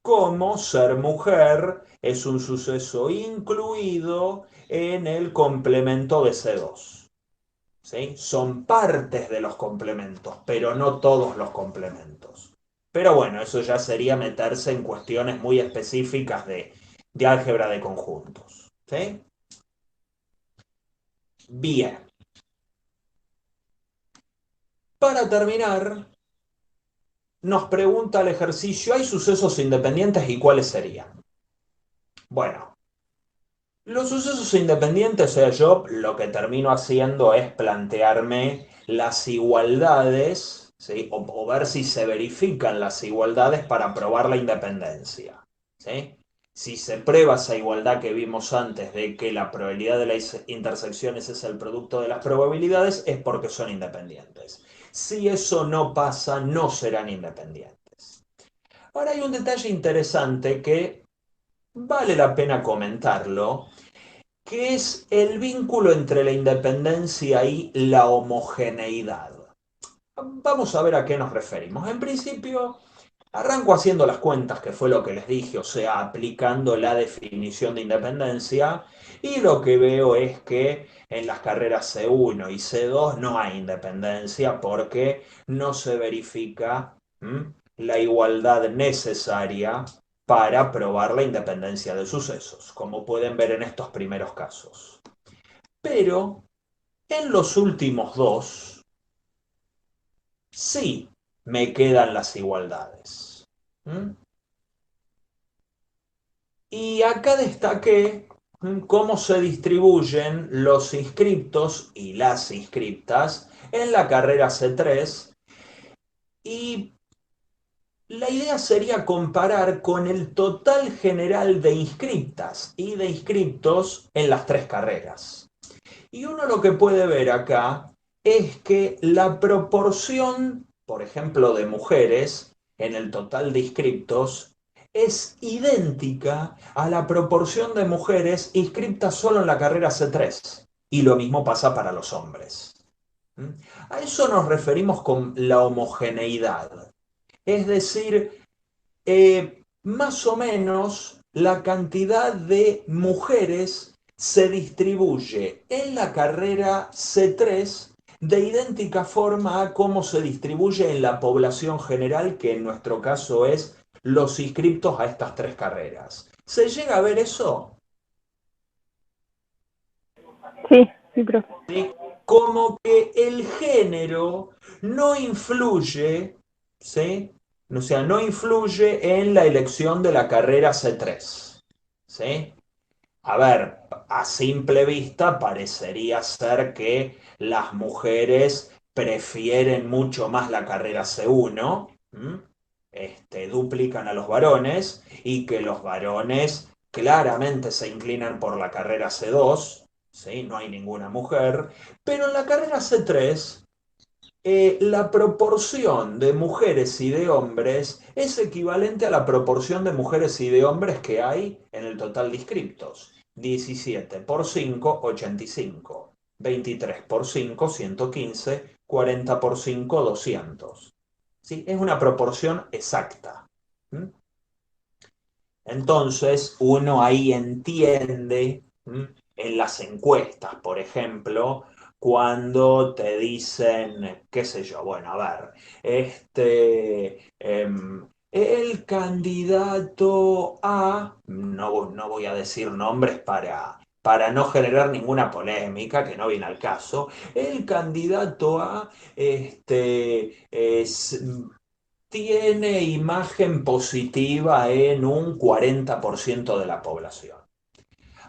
como ser mujer es un suceso incluido en el complemento de C2. ¿Sí? Son partes de los complementos, pero no todos los complementos. Pero bueno, eso ya sería meterse en cuestiones muy específicas de álgebra de conjuntos. ¿Sí? Bien. Para terminar, nos pregunta el ejercicio, ¿hay sucesos independientes y cuáles serían? Bueno, los sucesos independientes, o sea, yo lo que termino haciendo es plantearme las igualdades, ¿sí? O ver si se verifican las igualdades para probar la independencia, ¿sí? Si se prueba esa igualdad que vimos antes de que la probabilidad de las intersecciones es el producto de las probabilidades, es porque son independientes. Si eso no pasa, no serán independientes. Ahora hay un detalle interesante que vale la pena comentarlo, que es el vínculo entre la independencia y la homogeneidad. Vamos a ver a qué nos referimos. En principio, arranco haciendo las cuentas, que fue lo que les dije, o sea, aplicando la definición de independencia, y lo que veo es que en las carreras C1 y C2 no hay independencia porque no se verifica la igualdad necesaria para probar la independencia de sucesos, como pueden ver en estos primeros casos. Pero en los últimos dos, sí me quedan las igualdades. Y acá destaqué cómo se distribuyen los inscriptos y las inscriptas en la carrera C3, y la idea sería comparar con el total general de inscriptas y de inscriptos en las tres carreras. Y uno lo que puede ver acá es que la proporción, por ejemplo, de mujeres en el total de inscriptos es idéntica a la proporción de mujeres inscriptas solo en la carrera C3. Y lo mismo pasa para los hombres. A eso nos referimos con la homogeneidad. Es decir, más o menos la cantidad de mujeres se distribuye en la carrera C3 de idéntica forma a cómo se distribuye en la población general, que en nuestro caso es los inscriptos a estas tres carreras. ¿Se llega a ver eso? Sí, profe. ¿Sí? Como que el género no influye, ¿sí? O sea, no influye en la elección de la carrera C3. ¿Sí? A ver, a simple vista parecería ser que las mujeres prefieren mucho más la carrera C1, duplican a los varones, y que los varones claramente se inclinan por la carrera C2, ¿sí? No hay ninguna mujer, pero en la carrera C3 la proporción de mujeres y de hombres es equivalente a la proporción de mujeres y de hombres que hay en el total de inscriptos. 17 por 5, 85. 23 por 5, 115. 40 por 5, 200. ¿Sí? Es una proporción exacta. Entonces, uno ahí entiende, en las encuestas, por ejemplo, cuando te dicen, qué sé yo, bueno, a ver, el candidato A, no voy a decir nombres para no generar ninguna polémica, que no viene al caso, el candidato A tiene imagen positiva en un 40% de la población.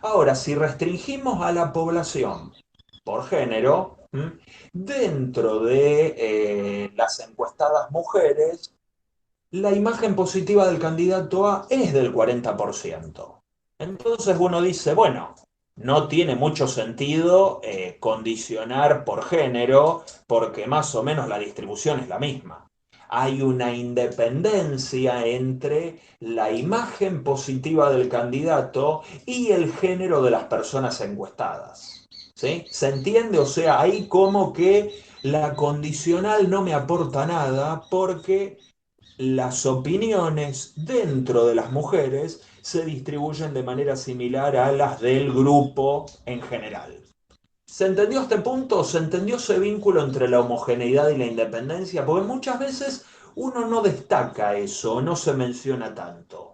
Ahora, si restringimos a la población por género, dentro de las encuestadas mujeres, la imagen positiva del candidato A es del 40%. Entonces uno dice, bueno, no tiene mucho sentido condicionar por género, porque más o menos la distribución es la misma. Hay una independencia entre la imagen positiva del candidato y el género de las personas encuestadas. ¿Sí? ¿Se entiende? O sea, ahí como que la condicional no me aporta nada, porque las opiniones dentro de las mujeres se distribuyen de manera similar a las del grupo en general. ¿Se entendió este punto? ¿Se entendió ese vínculo entre la homogeneidad y la independencia? Porque muchas veces uno no destaca eso, no se menciona tanto.